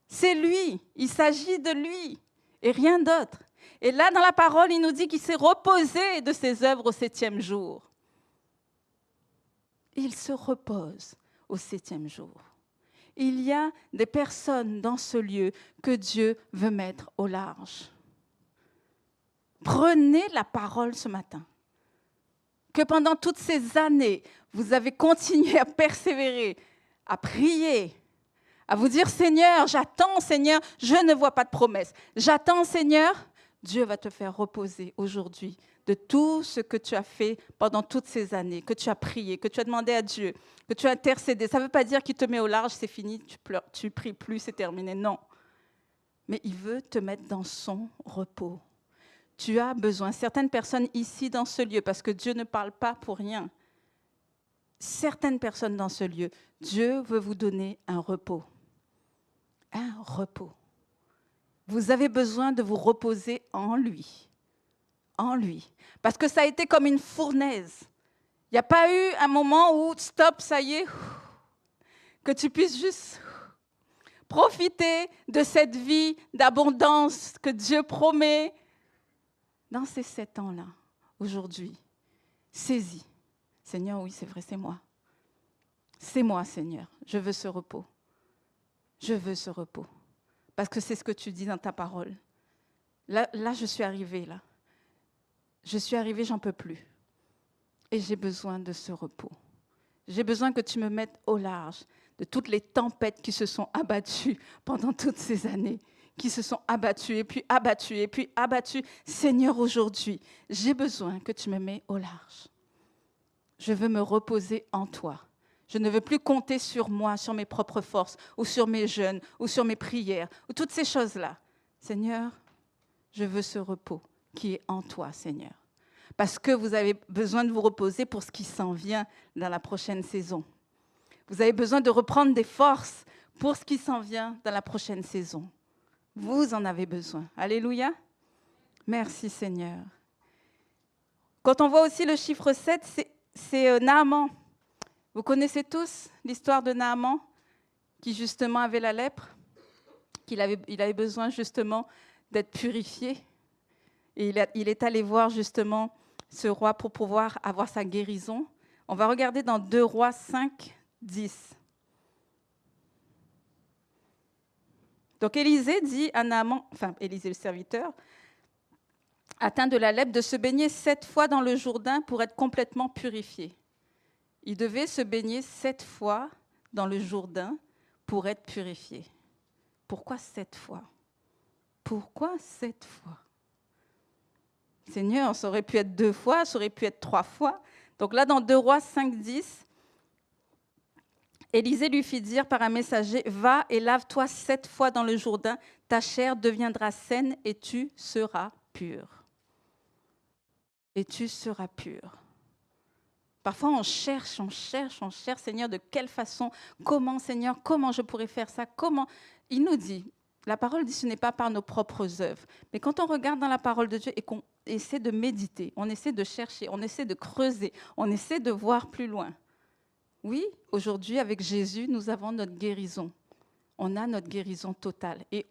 C'est lui. Il s'agit de lui et rien d'autre. Et là, dans la parole, il nous dit qu'il s'est reposé de ses œuvres au 7e jour. Il se repose au 7e jour. Il y a des personnes dans ce lieu que Dieu veut mettre au large. Prenez la parole ce matin. Que pendant toutes ces années, vous avez continué à persévérer, à prier, à vous dire, Seigneur, j'attends, Seigneur, je ne vois pas de promesse. J'attends, Seigneur, Dieu va te faire reposer aujourd'hui de tout ce que tu as fait pendant toutes ces années, que tu as prié, que tu as demandé à Dieu, que tu as intercédé. Ça ne veut pas dire qu'il te met au large, c'est fini, tu pleures, tu pries plus, c'est terminé. Non. Mais il veut te mettre dans son repos. Tu as besoin, certaines personnes ici dans ce lieu, parce que Dieu ne parle pas pour rien, certaines personnes dans ce lieu, Dieu veut vous donner un repos. Un repos. Vous avez besoin de vous reposer en lui. En lui. Parce que ça a été comme une fournaise. Il n'y a pas eu un moment où, stop, ça y est, que tu puisses juste profiter de cette vie d'abondance que Dieu promet dans ces 7 ans-là, aujourd'hui. Saisis. Seigneur, oui, c'est vrai, c'est moi. C'est moi, Seigneur. Je veux ce repos. Je veux ce repos. Parce que c'est ce que tu dis dans ta parole. Là, je suis arrivée, là. Je suis arrivée, j'en peux plus. Et j'ai besoin de ce repos. J'ai besoin que tu me mettes au large de toutes les tempêtes qui se sont abattues pendant toutes ces années, qui se sont abattues et puis abattues et puis abattues. Seigneur, aujourd'hui, j'ai besoin que tu me mets au large. Je veux me reposer en toi. Je ne veux plus compter sur moi, sur mes propres forces, ou sur mes jeûnes, ou sur mes prières, ou toutes ces choses-là. Seigneur, je veux ce repos qui est en toi, Seigneur. Parce que vous avez besoin de vous reposer pour ce qui s'en vient dans la prochaine saison. Vous avez besoin de reprendre des forces pour ce qui s'en vient dans la prochaine saison. Vous en avez besoin. Alléluia. Merci, Seigneur. Quand on voit aussi le chiffre 7, c'est Naaman. Vous connaissez tous l'histoire de Naaman, qui justement avait la lèpre, il avait besoin justement d'être purifié. Et il est allé voir justement ce roi pour pouvoir avoir sa guérison. On va regarder dans 2 Rois 5, 10. Donc Élisée dit à Naaman, enfin Élisée le serviteur, atteint de la lèpre, de se baigner 7 fois dans le Jourdain pour être complètement purifié. Il devait se baigner 7 fois dans le Jourdain pour être purifié. Pourquoi 7 fois? Pourquoi 7 fois? Seigneur, ça aurait pu être 2 fois, ça aurait pu être 3 fois. Donc là, dans 2 Rois 5, 10, Élisée lui fit dire par un messager, « Va et lave-toi 7 fois dans le Jourdain, ta chair deviendra saine et tu seras pur. » Et tu seras pur. Parfois, on cherche, Seigneur, de quelle façon, comment, Seigneur, comment je pourrais faire ça, comment. Il nous dit, la parole dit, ce n'est pas par nos propres œuvres. Mais quand on regarde dans la parole de Dieu et qu'on essaie de méditer, on essaie de chercher, on essaie de creuser, on essaie de voir plus loin. Oui, aujourd'hui, avec Jésus, nous avons notre guérison. On a notre guérison totale. Et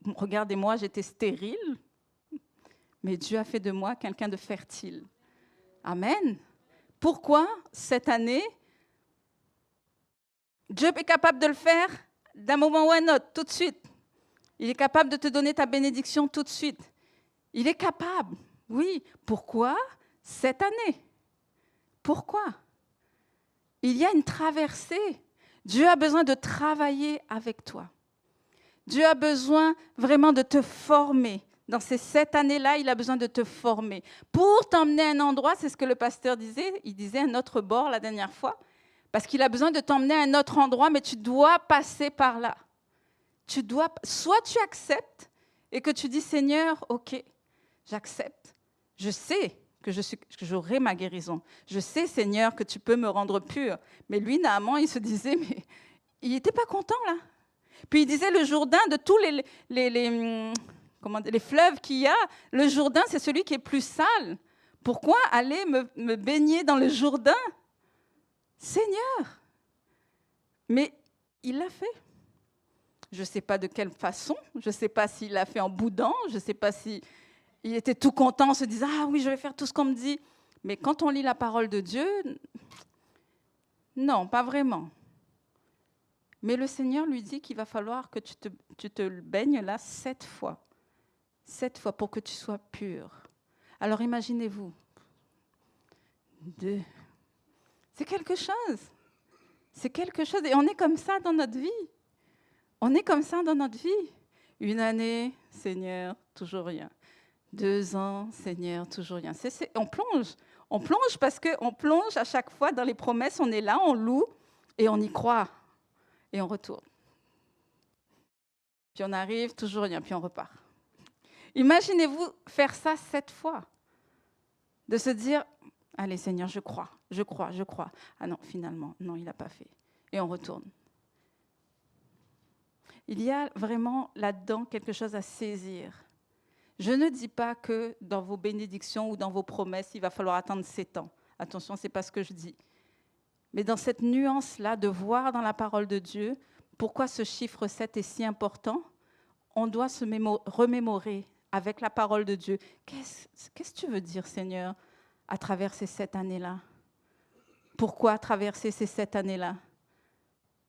regardez-moi, j'étais stérile, mais Dieu a fait de moi quelqu'un de fertile. Amen. Pourquoi, cette année, Dieu est capable de le faire d'un moment ou un autre, tout de suite. Il est capable de te donner ta bénédiction tout de suite. Il est capable, oui. Pourquoi cette année? Pourquoi? Il y a une traversée. Dieu a besoin de travailler avec toi. Dieu a besoin vraiment de te former. Dans ces 7 années-là, il a besoin de te former. Pour t'emmener à un endroit, c'est ce que le pasteur disait, il disait un autre bord la dernière fois, parce qu'il a besoin de t'emmener à un autre endroit, mais tu dois passer par là. Soit tu acceptes et que tu dis, Seigneur, ok, j'accepte, je sais que j'aurai ma guérison. Je sais, Seigneur, que tu peux me rendre pur. Mais lui, Naaman, il se disait, mais il n'était pas content là. Puis il disait, le Jourdain, de tous les fleuves qu'il y a, le Jourdain, c'est celui qui est plus sale. Pourquoi aller me baigner dans le Jourdain? Seigneur! Mais il l'a fait. Je ne sais pas de quelle façon, je ne sais pas s'il l'a fait en boudant, je ne sais pas s'il était tout content en se disant « Ah oui, je vais faire tout ce qu'on me dit ». Mais quand on lit la parole de Dieu, non, pas vraiment. Mais le Seigneur lui dit qu'il va falloir que tu te baignes là 7 fois. 7 fois pour que tu sois pur. Alors imaginez-vous. 2. C'est quelque chose. C'est quelque chose. Et on est comme ça dans notre vie. On est comme ça dans notre vie. 1 année, Seigneur, toujours rien. 2 ans, Seigneur, toujours rien. On plonge. On plonge parce qu'on plonge à chaque fois dans les promesses. On est là, on loue et on y croit. Et on retourne. Puis on arrive, toujours rien, puis on repart. Imaginez-vous faire ça 7 fois. De se dire, allez Seigneur, je crois. Ah non, finalement, non, il n'a pas fait. Et on retourne. Il y a vraiment là-dedans quelque chose à saisir. Je ne dis pas que dans vos bénédictions ou dans vos promesses, il va falloir attendre 7 ans. Attention, ce n'est pas ce que je dis. Mais dans cette nuance-là, de voir dans la parole de Dieu pourquoi ce chiffre 7 est si important, on doit se remémorer avec la parole de Dieu. Qu'est-ce que tu veux dire, Seigneur, à traverser cette année-là. Pourquoi traverser ces 7 années-là?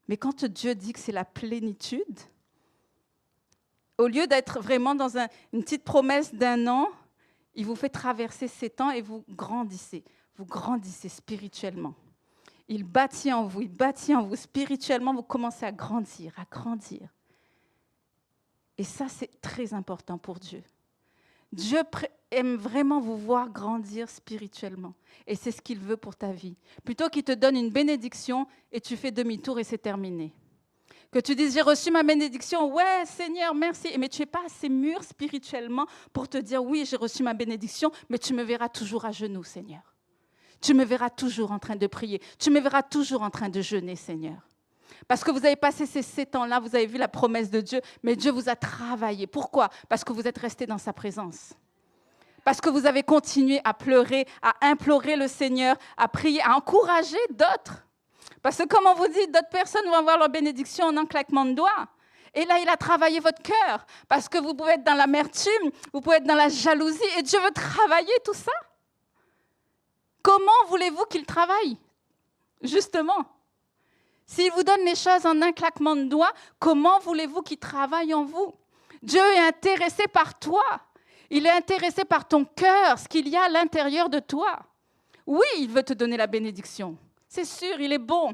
Mais quand Dieu dit que c'est la plénitude, au lieu d'être vraiment dans une petite promesse d'1 an, il vous fait traverser 7 ans et vous grandissez spirituellement. Il bâtit en vous spirituellement, vous commencez à grandir. Et ça, c'est très important pour Dieu. Dieu aime vraiment vous voir grandir spirituellement. Et c'est ce qu'il veut pour ta vie. Plutôt qu'il te donne une bénédiction et tu fais demi-tour et c'est terminé. Que tu dises, j'ai reçu ma bénédiction, ouais Seigneur, merci. Mais tu n'es pas assez mûr spirituellement pour te dire, oui, j'ai reçu ma bénédiction, mais tu me verras toujours à genoux, Seigneur. Tu me verras toujours en train de prier. Tu me verras toujours en train de jeûner, Seigneur. Parce que vous avez passé ces 7 ans-là, vous avez vu la promesse de Dieu, mais Dieu vous a travaillé. Pourquoi? Parce que vous êtes restés dans sa présence. Parce que vous avez continué à pleurer, à implorer le Seigneur, à prier, à encourager d'autres. Parce que comme on vous dit, d'autres personnes vont avoir leur bénédiction en un claquement de doigts. Et là, il a travaillé votre cœur. Parce que vous pouvez être dans l'amertume, vous pouvez être dans la jalousie, et Dieu veut travailler tout ça. Comment voulez-vous qu'il travaille? Justement. S'il vous donne les choses en un claquement de doigts, comment voulez-vous qu'il travaille en vous? Dieu est intéressé par toi. Il est intéressé par ton cœur, ce qu'il y a à l'intérieur de toi. Oui, il veut te donner la bénédiction. C'est sûr, il est bon.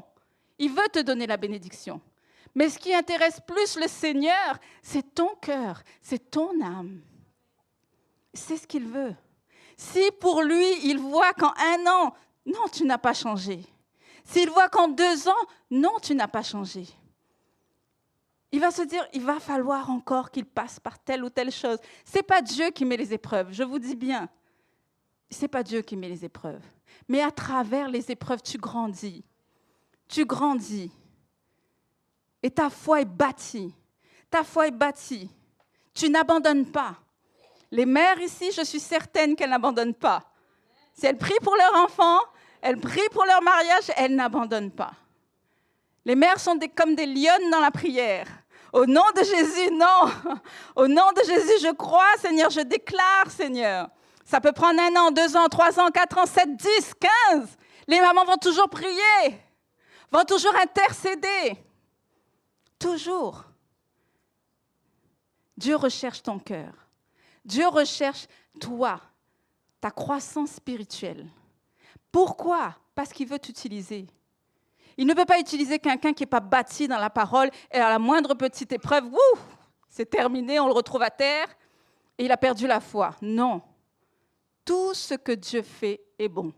Il veut te donner la bénédiction. Mais ce qui intéresse plus le Seigneur, c'est ton cœur, c'est ton âme. C'est ce qu'il veut. Si pour lui, il voit qu'en 1 an, non, tu n'as pas changé. S'il voit qu'en 2 ans, non, tu n'as pas changé. Il va se dire, il va falloir encore qu'il passe par telle ou telle chose. Ce n'est pas Dieu qui met les épreuves, je vous dis bien. Ce n'est pas Dieu qui met les épreuves. Mais à travers les épreuves, tu grandis. Tu grandis. Et ta foi est bâtie. Ta foi est bâtie. Tu n'abandonnes pas. Les mères ici, je suis certaine qu'elles n'abandonnent pas. Si elles prient pour leur enfant, elles prient pour leur mariage, elles n'abandonnent pas. Les mères sont comme des lionnes dans la prière. Au nom de Jésus, non. Au nom de Jésus, je crois, Seigneur, je déclare, Seigneur. Ça peut prendre 1 an, 2 ans, 3 ans, 4 ans, 7, 10, 15. Les mamans vont toujours prier, vont toujours intercéder. Toujours. Dieu recherche ton cœur. Dieu recherche toi, ta croissance spirituelle. Pourquoi? Parce qu'il veut t'utiliser. Il ne peut pas utiliser quelqu'un qui n'est pas bâti dans la parole et à la moindre petite épreuve, c'est terminé, on le retrouve à terre et il a perdu la foi. Non. Tout ce que Dieu fait est bon.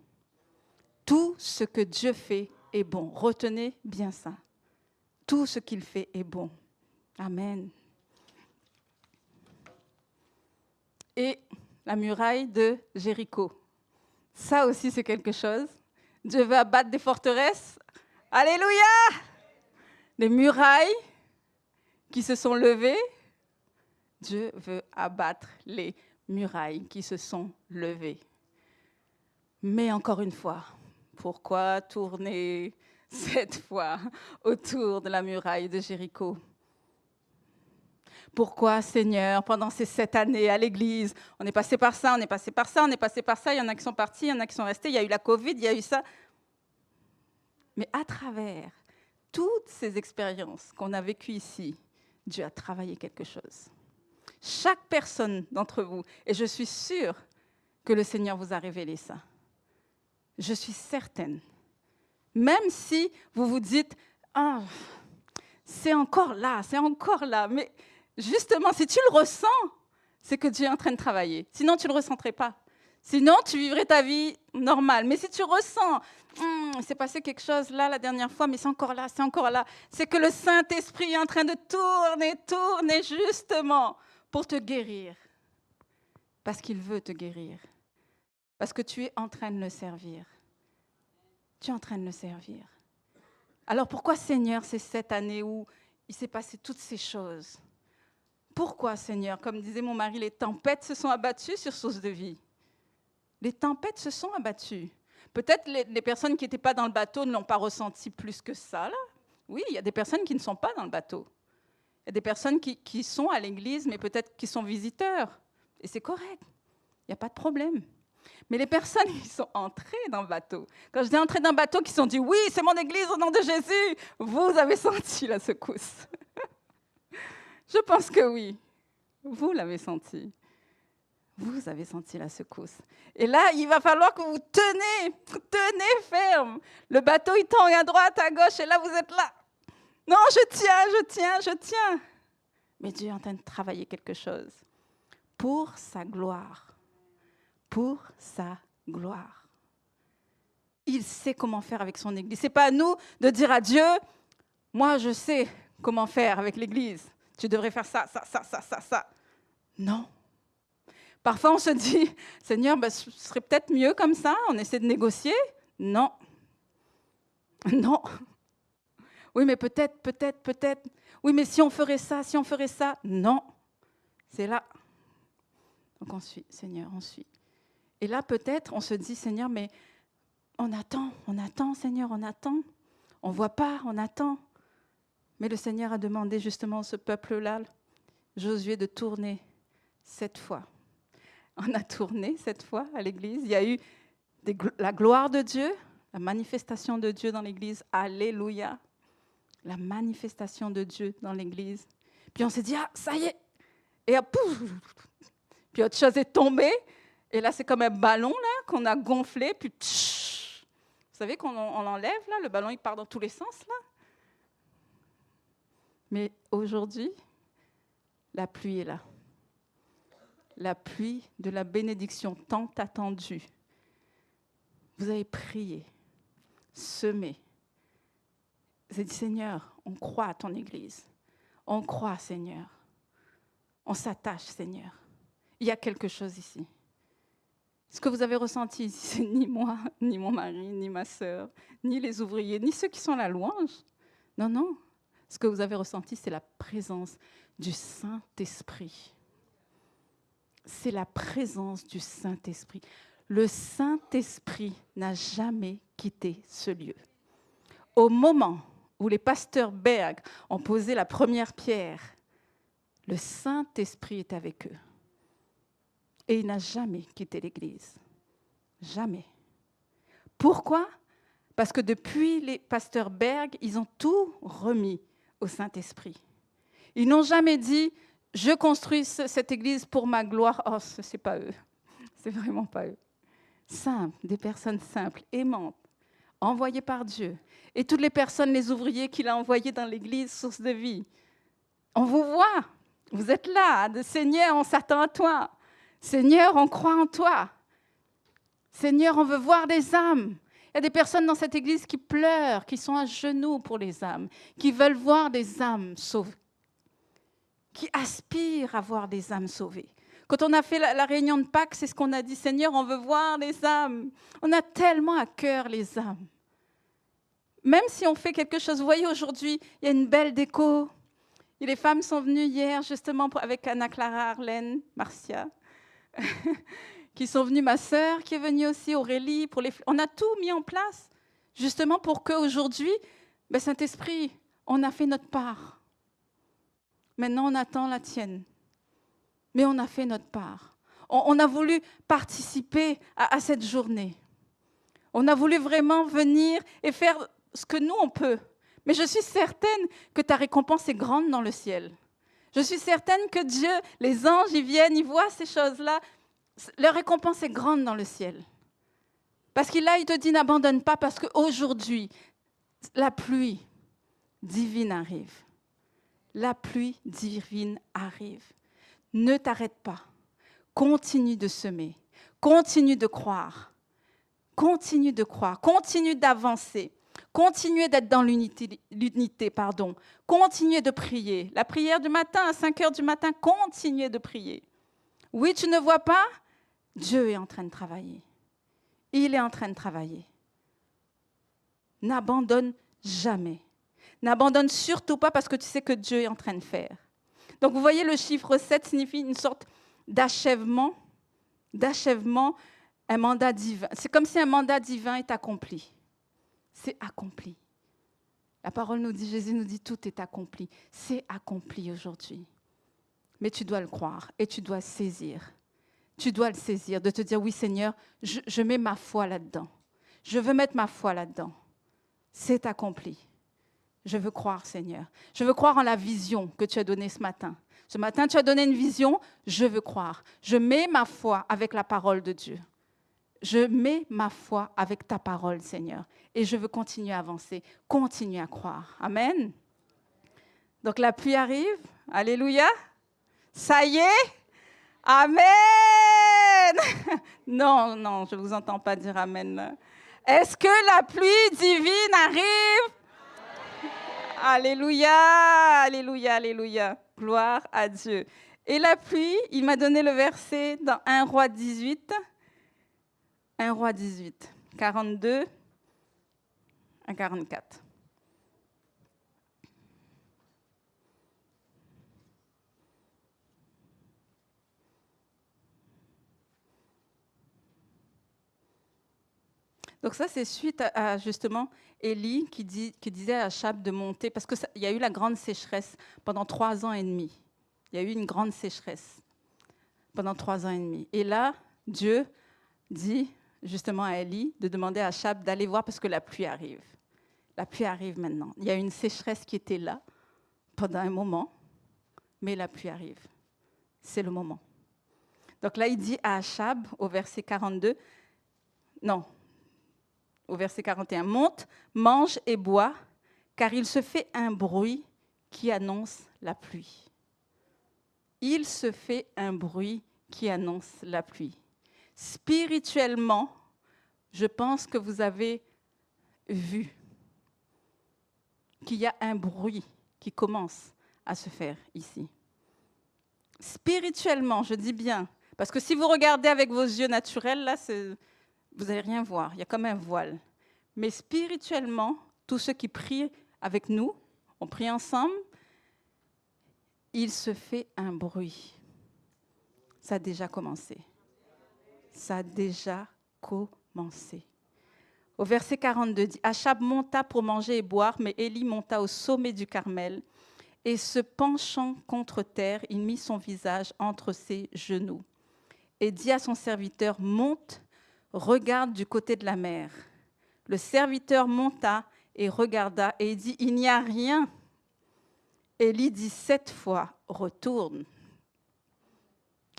Tout ce que Dieu fait est bon. Retenez bien ça. Tout ce qu'il fait est bon. Amen. Et la muraille de Jéricho. Ça aussi, c'est quelque chose. Dieu veut abattre des forteresses. Alléluia! Des murailles qui se sont levées. Dieu veut abattre les murailles qui se sont levées. Mais encore une fois, pourquoi tourner cette fois autour de la muraille de Jéricho? Pourquoi, Seigneur, pendant ces 7 années à l'église, on est passé par ça, on est passé par ça, on est passé par ça, il y en a qui sont partis, il y en a qui sont restés, il y a eu la Covid, il y a eu ça. Mais à travers toutes ces expériences qu'on a vécues ici, Dieu a travaillé quelque chose. Chaque personne d'entre vous, et je suis sûre que le Seigneur vous a révélé ça. Je suis certaine. Même si vous vous dites, ah, c'est encore là, mais justement, si tu le ressens, c'est que Dieu est en train de travailler. Sinon, tu ne le ressentirais pas. Sinon, tu vivrais ta vie normale. Mais si tu ressens, il s'est passé quelque chose là la dernière fois, mais c'est encore là, c'est que le Saint-Esprit est en train de tourner justement pour te guérir. Parce qu'il veut te guérir. Parce que tu es en train de le servir. Tu es en train de le servir. Alors pourquoi, Seigneur, c'est cette année où il s'est passé toutes ces choses? Pourquoi, Seigneur? Comme disait mon mari, les tempêtes se sont abattues sur Source de Vie. Les tempêtes se sont abattues. Peut-être les personnes qui n'étaient pas dans le bateau ne l'ont pas ressenti plus que ça, là. Oui, il y a des personnes qui ne sont pas dans le bateau. Il y a des personnes qui sont à l'église, mais peut-être qui sont visiteurs. Et c'est correct. Il n'y a pas de problème. Mais les personnes qui sont entrées dans le bateau, quand je dis entrées dans le bateau, qui se sont dit « Oui, c'est mon église au nom de Jésus », vous avez senti la secousse. Je pense que oui, vous l'avez senti. Vous avez senti la secousse. Et là, il va falloir que vous tenez ferme. Le bateau, il tangue à droite, à gauche, et là, vous êtes là. Non, je tiens. Mais Dieu est en train de travailler quelque chose pour sa gloire. Pour sa gloire. Il sait comment faire avec son Église. Ce n'est pas à nous de dire à Dieu, moi je sais comment faire avec l'Église. Tu devrais faire ça. Non. Parfois on se dit, Seigneur, ce serait peut-être mieux comme ça, on essaie de négocier. Non. Oui, mais peut-être. Oui, mais si on ferait ça. Non. C'est là. Donc on suit, Seigneur, on suit. Et là, peut-être, on se dit, Seigneur, mais on attend, Seigneur, on attend. On ne voit pas, on attend. Mais le Seigneur a demandé justement à ce peuple-là, Josué, de tourner 7 fois. On a tourné 7 fois à l'église. Il y a eu la gloire de Dieu, la manifestation de Dieu dans l'église. Alléluia. La manifestation de Dieu dans l'église. Puis on s'est dit, ça y est. Et pouf. Puis autre chose est tombée. Et là, c'est comme un ballon là, qu'on a gonflé, puis tch, vous savez qu'on l'enlève, là, le ballon il part dans tous les sens. Là. Mais aujourd'hui, la pluie est là. La pluie de la bénédiction tant attendue. Vous avez prié, semé. Vous avez dit, Seigneur, on croit à ton Église. On croit, Seigneur. On s'attache, Seigneur. Il y a quelque chose ici. Ce que vous avez ressenti ici, c'est ni moi, ni mon mari, ni ma sœur, ni les ouvriers, ni ceux qui sont à la louange. Non. Ce que vous avez ressenti, c'est la présence du Saint-Esprit. C'est la présence du Saint-Esprit. Le Saint-Esprit n'a jamais quitté ce lieu. Au moment où les pasteurs Berg ont posé la première pierre, le Saint-Esprit est avec eux. Et il n'a jamais quitté l'Église. Jamais. Pourquoi ? Parce que depuis les pasteurs Berg, ils ont tout remis au Saint-Esprit. Ils n'ont jamais dit « Je construis cette Église pour ma gloire ». Oh, ce n'est pas eux. C'est vraiment pas eux. Simples, des personnes simples, aimantes, envoyées par Dieu. Et toutes les personnes, les ouvriers qu'il a envoyés dans l'Église, source de vie. On vous voit. Vous êtes là. Seigneur, on s'attend à toi. Seigneur, on croit en toi. Seigneur, on veut voir des âmes. Il y a des personnes dans cette église qui pleurent, qui sont à genoux pour les âmes, qui veulent voir des âmes sauvées, qui aspirent à voir des âmes sauvées. Quand on a fait la réunion de Pâques, c'est ce qu'on a dit, Seigneur, on veut voir les âmes. On a tellement à cœur les âmes. Même si on fait quelque chose, vous voyez, aujourd'hui, il y a une belle déco. Et les femmes sont venues hier, justement, avec Anna-Clara, Arlène, Marcia, qui sont venues, ma sœur qui est venue aussi, Aurélie. On a tout mis en place, justement, pour qu'aujourd'hui, Saint-Esprit, on a fait notre part. Maintenant, on attend la tienne. Mais on a fait notre part. On a voulu participer à cette journée. On a voulu vraiment venir et faire ce que nous, on peut. Mais je suis certaine que ta récompense est grande dans le ciel. Je suis certaine que Dieu, les anges, ils viennent, ils voient ces choses-là. Leur récompense est grande dans le ciel. Parce qu'il là, il te dit, n'abandonne pas, parce qu'aujourd'hui, la pluie divine arrive. La pluie divine arrive. Ne t'arrête pas. Continue de semer. Continue de croire. Continue de croire. Continue d'avancer. Continuez d'être dans l'unité. Continuez de prier. La prière du matin, à 5 heures du matin, continuez de prier. Oui, tu ne vois pas? Dieu est en train de travailler. Il est en train de travailler. N'abandonne jamais. N'abandonne surtout pas parce que tu sais que Dieu est en train de faire. Donc, vous voyez, le chiffre 7 signifie une sorte d'achèvement, un mandat divin. C'est comme si un mandat divin est accompli. C'est accompli. La parole nous dit, Jésus nous dit, tout est accompli. C'est accompli aujourd'hui. Mais tu dois le croire et tu dois saisir. tu dois le saisir, de te dire, oui Seigneur, je mets ma foi là-dedans. Je veux mettre ma foi là-dedans. C'est accompli. Je veux croire, Seigneur. Je veux croire en la vision que tu as donnée ce matin. Ce matin, tu as donné une vision, je veux croire. Je mets ma foi avec la parole de Dieu. Je mets ma foi avec ta parole, Seigneur. Et je veux continuer à avancer, continuer à croire. Amen. Donc la pluie arrive. Alléluia. Ça y est. Amen. Non, je ne vous entends pas dire amen. Là. Est-ce que la pluie divine arrive? Alléluia, alléluia, alléluia. Gloire à Dieu. Et la pluie, il m'a donné le verset dans 1 Roi 18. 1 Roi 18, 42 à 44. Donc ça, c'est suite à justement Élie qui disait à Achab de monter, parce qu'il y a eu la grande sécheresse pendant 3 ans et demi. Il y a eu une grande sécheresse pendant 3 ans et demi. Et là, Dieu dit justement à Élie de demander à Achab d'aller voir parce que la pluie arrive. La pluie arrive maintenant. Il y a une sécheresse qui était là pendant un moment, mais la pluie arrive. C'est le moment. Donc là, il dit à Achab, au verset 42, non, au verset 41, « Monte, mange et bois, car il se fait un bruit qui annonce la pluie. » Il se fait un bruit qui annonce la pluie. Spirituellement, je pense que vous avez vu qu'il y a un bruit qui commence à se faire ici. Spirituellement, je dis bien, parce que si vous regardez avec vos yeux naturels, là, vous n'allez rien voir, il y a comme un voile. Mais spirituellement, tous ceux qui prient avec nous, on prie ensemble, il se fait un bruit. Ça a déjà commencé. Ça a déjà commencé. Au verset 42, dit, Achab monta pour manger et boire, mais Élie monta au sommet du Carmel, et se penchant contre terre, il mit son visage entre ses genoux, et dit à son serviteur, monte, regarde du côté de la mer. Le serviteur monta et regarda, et il dit, il n'y a rien. Élie dit 7 fois, retourne.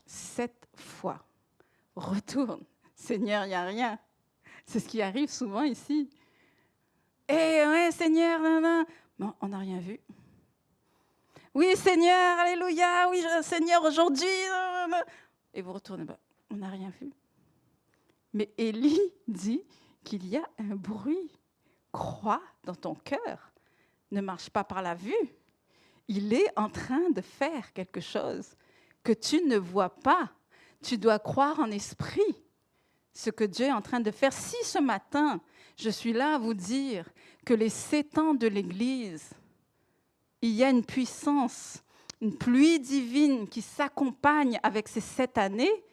7 fois, retourne. Seigneur, il n'y a rien. C'est ce qui arrive souvent ici. Eh ouais, Seigneur, non, on n'a rien vu. Oui, Seigneur, alléluia, oui, Seigneur, aujourd'hui. Et vous retournez, on n'a rien vu. Mais Élie dit qu'il y a un bruit. Crois dans ton cœur. Ne marche pas par la vue. Il est en train de faire quelque chose que tu ne vois pas. Tu dois croire en esprit ce que Dieu est en train de faire. Si ce matin, je suis là à vous dire que les 7 ans de l'Église, il y a une puissance, une pluie divine qui s'accompagne avec ces 7 années,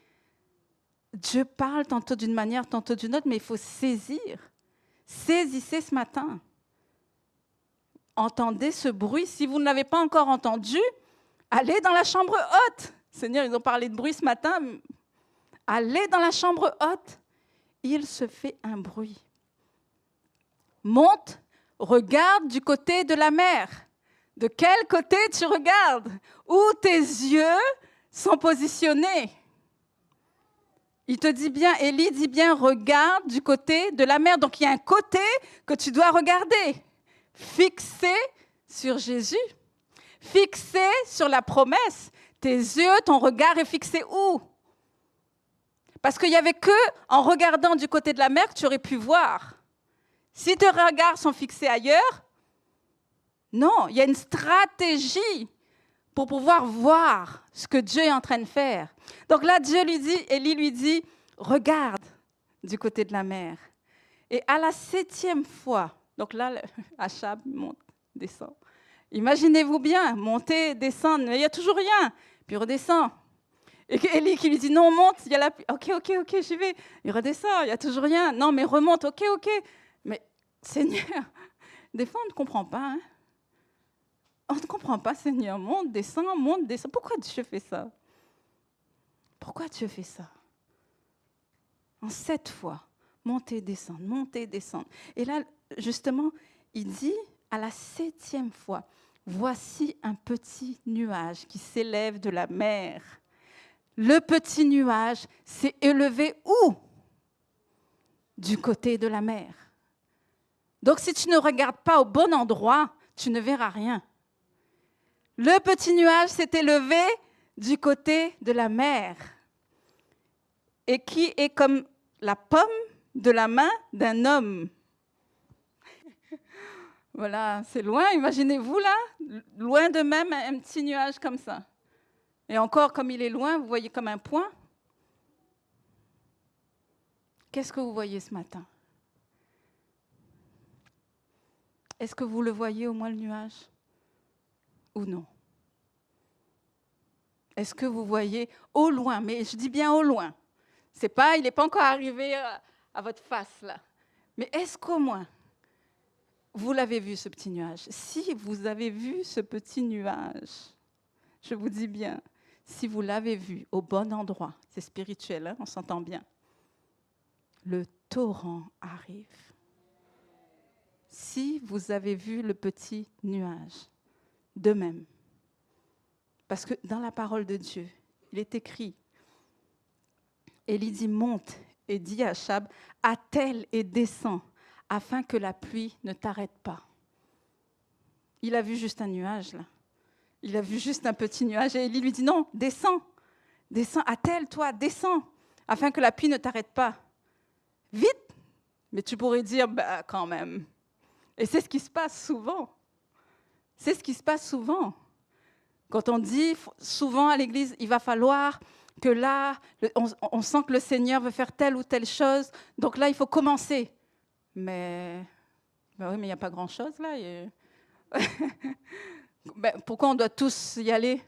Dieu parle tantôt d'une manière, tantôt d'une autre, mais il faut saisir. Saisissez ce matin. Entendez ce bruit. Si vous ne l'avez pas encore entendu, allez dans la chambre haute. Seigneur, ils ont parlé de bruit ce matin. Allez dans la chambre haute. Il se fait un bruit. Monte, regarde du côté de la mer. De quel côté tu regardes? Où tes yeux sont positionnés? Il te dit bien, Élie dit bien, regarde du côté de la mer. Donc il y a un côté que tu dois regarder. Fixé sur Jésus. Fixé sur la promesse. Tes yeux, ton regard est fixé où? Parce qu'il n'y avait que en regardant du côté de la mer que tu aurais pu voir. Si tes regards sont fixés ailleurs, non, il y a une stratégie pour pouvoir voir ce que Dieu est en train de faire. Donc là, Élie lui dit, regarde du côté de la mer. Et à la 7e fois, donc là, Achab monte, descend. Imaginez-vous bien, monter, descendre, mais il n'y a toujours rien. Puis il redescend. Et Élie qui lui dit, non, monte, il y a la pluie. Ok, j'y vais. Il redescend, il n'y a toujours rien. Non, mais remonte, ok. Mais Seigneur, des fois, on ne comprend pas. Hein? On ne comprend pas, Seigneur. Monte, descend. Pourquoi Dieu fait ça? Pourquoi Dieu fait ça? En 7 fois. Monter, descendre, monter, descendre. Et là, justement, il dit à la 7e fois, voici un petit nuage qui s'élève de la mer. Le petit nuage s'est élevé où? Du côté de la mer. Donc, si tu ne regardes pas au bon endroit, tu ne verras rien. Le petit nuage s'est élevé du côté de la mer et qui est comme la pomme de la main d'un homme. Voilà, c'est loin, imaginez-vous là, loin de même un petit nuage comme ça. Et encore, comme il est loin, vous voyez comme un point. Qu'est-ce que vous voyez ce matin? Est-ce que vous le voyez au moins le nuage? Ou non? Est-ce que vous voyez au loin? Mais je dis bien au loin. C'est pas, il n'est pas encore arrivé à votre face là. Mais est-ce qu'au moins, vous l'avez vu ce petit nuage? Si vous avez vu ce petit nuage, je vous dis bien, si vous l'avez vu au bon endroit, c'est spirituel, hein, on s'entend bien, le torrent arrive. Si vous avez vu le petit nuage, de même. Parce que dans la parole de Dieu, il est écrit, Élie dit, monte et dit à Achab, attelle et descends, afin que la pluie ne t'arrête pas. Il a vu juste un nuage, là. Il a vu juste un petit nuage. Et Élie lui dit, non, descends, descends, attelle-toi, descends, afin que la pluie ne t'arrête pas. Vite. Mais tu pourrais dire, bah, quand même. Et c'est ce qui se passe souvent. C'est ce qui se passe souvent. Quand on dit souvent à l'église, il va falloir que là, on sent que le Seigneur veut faire telle ou telle chose, donc là, il faut commencer. Mais, ben oui, mais il n'y a pas grand-chose là. Ben, pourquoi on doit tous y aller?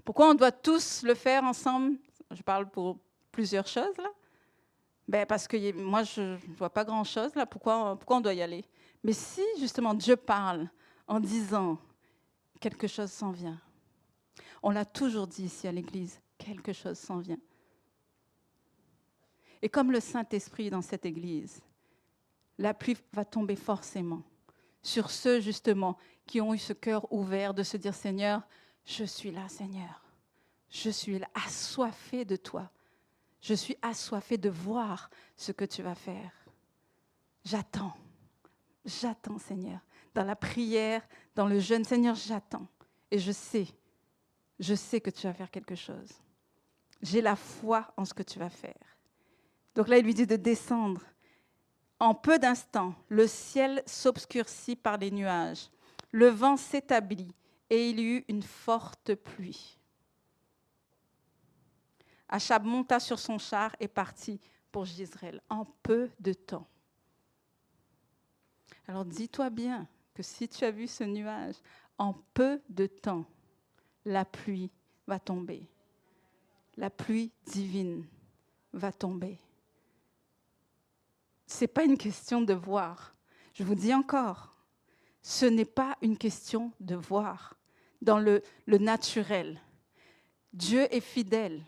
Pourquoi on doit tous le faire ensemble? Je parle pour plusieurs choses là. Ben, parce que moi, je ne vois pas grand-chose là. Pourquoi on doit y aller? Mais si, justement, Dieu parle en disant quelque chose s'en vient. On l'a toujours dit ici à l'église, quelque chose s'en vient. Et comme le Saint-Esprit est dans cette église, la pluie va tomber forcément sur ceux, justement, qui ont eu ce cœur ouvert de se dire, Seigneur, je suis là, Seigneur. Je suis là, assoiffé de toi. Je suis assoiffé de voir ce que tu vas faire. J'attends, Seigneur. Dans la prière, dans le jeûne, Seigneur, j'attends. Et je sais que tu vas faire quelque chose. J'ai la foi en ce que tu vas faire. Donc là, il lui dit de descendre. En peu d'instants, le ciel s'obscurcit par les nuages. Le vent s'établit et il y eut une forte pluie. Achab monta sur son char et partit pour Jezreel en peu de temps. Alors dis-toi bien que si tu as vu ce nuage, en peu de temps, la pluie va tomber. La pluie divine va tomber. Ce n'est pas une question de voir. Je vous dis encore, ce n'est pas une question de voir dans le naturel. Dieu est fidèle.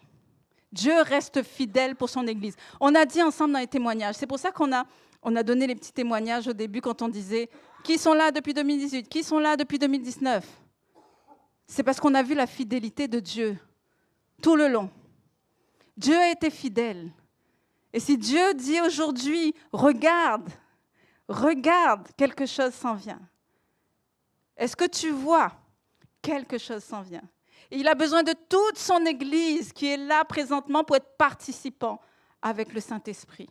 Dieu reste fidèle pour son Église. On a dit ensemble dans les témoignages, c'est pour ça qu'on a donné les petits témoignages au début quand on disait « Qui sont là depuis 2018 ? Qui sont là depuis 2019 ?» C'est parce qu'on a vu la fidélité de Dieu tout le long. Dieu a été fidèle. Et si Dieu dit aujourd'hui, regarde, quelque chose s'en vient. Est-ce que tu vois? Quelque chose s'en vient. Et il a besoin de toute son Église qui est là présentement pour être participant avec le Saint-Esprit.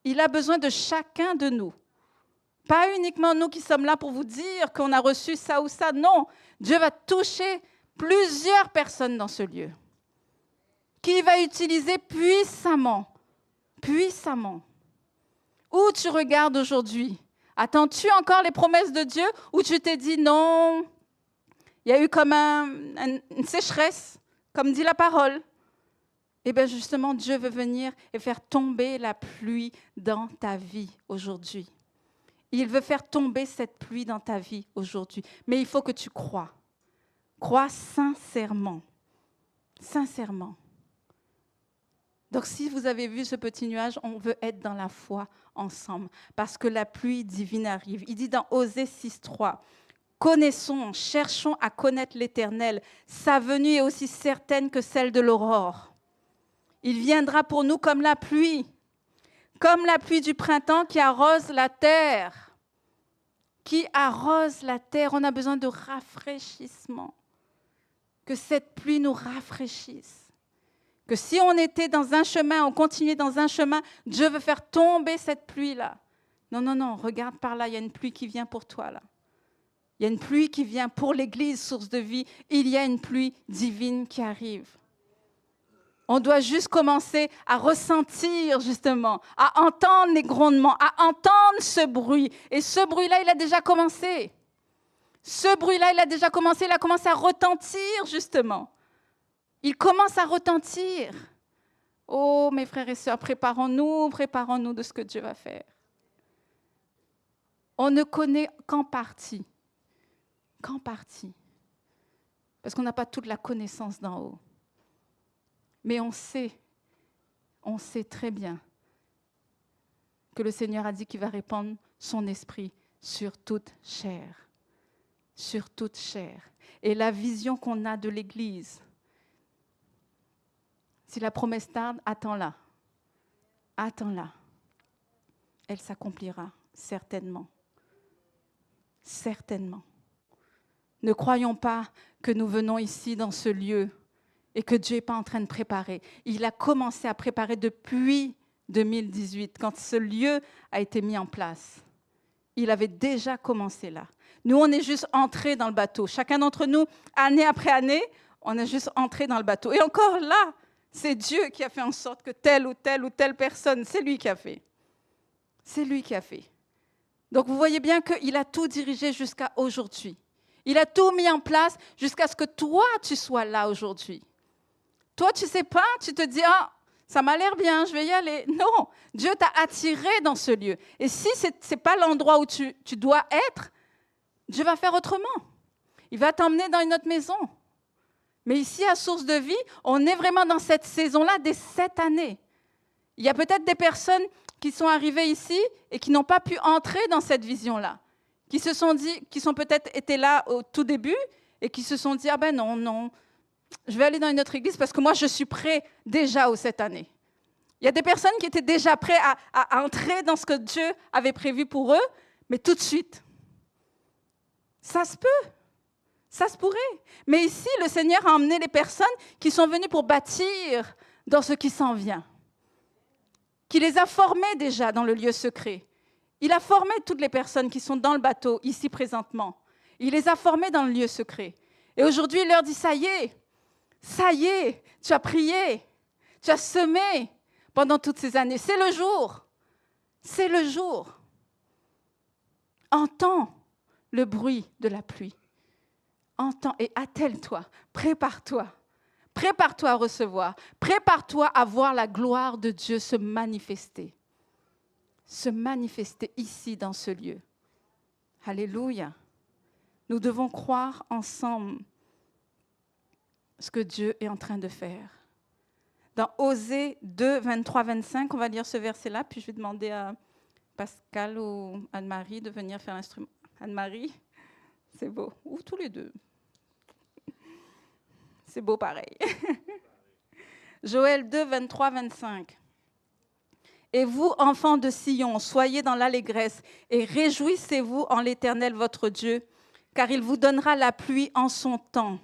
Il a besoin de chacun de nous. Pas uniquement nous qui sommes là pour vous dire qu'on a reçu ça ou ça. Non, Dieu va toucher plusieurs personnes dans ce lieu. Qu'il va utiliser puissamment. Où tu regardes aujourd'hui? Attends-tu encore les promesses de Dieu ou tu t'es dit non, il y a eu comme une sécheresse, comme dit la parole? Eh bien justement, Dieu veut venir et faire tomber la pluie dans ta vie aujourd'hui. Il veut faire tomber cette pluie dans ta vie aujourd'hui. Mais il faut que tu crois. Crois sincèrement. Sincèrement. Donc, si vous avez vu ce petit nuage, on veut être dans la foi ensemble, parce que la pluie divine arrive. Il dit dans Osée 6.3, « Connaissons, cherchons à connaître l'Éternel. Sa venue est aussi certaine que celle de l'aurore. Il viendra pour nous comme la pluie du printemps qui arrose la terre. » Qui arrose la terre. On a besoin de rafraîchissement. Que cette pluie nous rafraîchisse. Que si on était dans un chemin, on continuait dans un chemin, Dieu veut faire tomber cette pluie-là. Non, regarde par là, il y a une pluie qui vient pour toi, là. Il y a une pluie qui vient pour l'Église, source de vie. Il y a une pluie divine qui arrive. On doit juste commencer à ressentir, justement, à entendre les grondements, à entendre ce bruit. Et ce bruit-là, il a déjà commencé. Ce bruit-là, il a déjà commencé. Il a commencé à retentir, justement. Il commence à retentir. Oh, mes frères et sœurs, préparons-nous de ce que Dieu va faire. On ne connaît qu'en partie. Qu'en partie. Parce qu'on n'a pas toute la connaissance d'en haut. Mais on sait très bien que le Seigneur a dit qu'il va répandre son esprit sur toute chair. Sur toute chair. Et la vision qu'on a de l'Église, si la promesse tarde, attends-la. Attends-la. Elle s'accomplira, certainement. Certainement. Ne croyons pas que nous venons ici dans ce lieu et que Dieu n'est pas en train de préparer. Il a commencé à préparer depuis 2018, quand ce lieu a été mis en place. Il avait déjà commencé là. Nous, on est juste entrés dans le bateau. Chacun d'entre nous, année après année, on est juste entrés dans le bateau. Et encore là, c'est Dieu qui a fait en sorte que telle ou telle personne, c'est lui qui a fait. C'est lui qui a fait. Donc, vous voyez bien qu'il a tout dirigé jusqu'à aujourd'hui. Il a tout mis en place jusqu'à ce que toi, tu sois là aujourd'hui. Toi, tu ne sais pas, tu te dis, ça m'a l'air bien, je vais y aller. Non, Dieu t'a attiré dans ce lieu. Et si ce n'est pas l'endroit où tu dois être, Dieu va faire autrement. Il va t'emmener dans une autre maison. Mais ici, à Source de Vie, on est vraiment dans cette saison-là des 7 années. Il y a peut-être des personnes qui sont arrivées ici et qui n'ont pas pu entrer dans cette vision-là, qui se sont dit, qui sont peut-être été là au tout début et qui se sont dit, non, je vais aller dans une autre église parce que moi, je suis prêt déjà aux 7 années. Il y a des personnes qui étaient déjà prêtes à entrer dans ce que Dieu avait prévu pour eux, mais tout de suite. Ça se peut. Ça se pourrait. Mais ici, le Seigneur a emmené les personnes qui sont venues pour bâtir dans ce qui s'en vient. Qui les a formées déjà dans le lieu secret. Il a formé toutes les personnes qui sont dans le bateau, ici présentement. Il les a formées dans le lieu secret. Et aujourd'hui, il leur dit, ça y est, tu as prié, tu as semé pendant toutes ces années. C'est le jour. C'est le jour. Entends le bruit de la pluie. Entends et attelle-toi, prépare-toi à recevoir, prépare-toi à voir la gloire de Dieu se manifester ici dans ce lieu. Alléluia. Nous devons croire ensemble ce que Dieu est en train de faire. Dans Osée 2, 23, 25, on va lire ce verset-là, puis je vais demander à Pascal ou Anne-Marie de venir faire l'instrument. Anne-Marie, c'est beau. Ou tous les deux. C'est beau pareil. Joël 2, 23, 25. Et vous, enfants de Sion, soyez dans l'allégresse et réjouissez-vous en l'Éternel votre Dieu, car il vous donnera la pluie en son temps.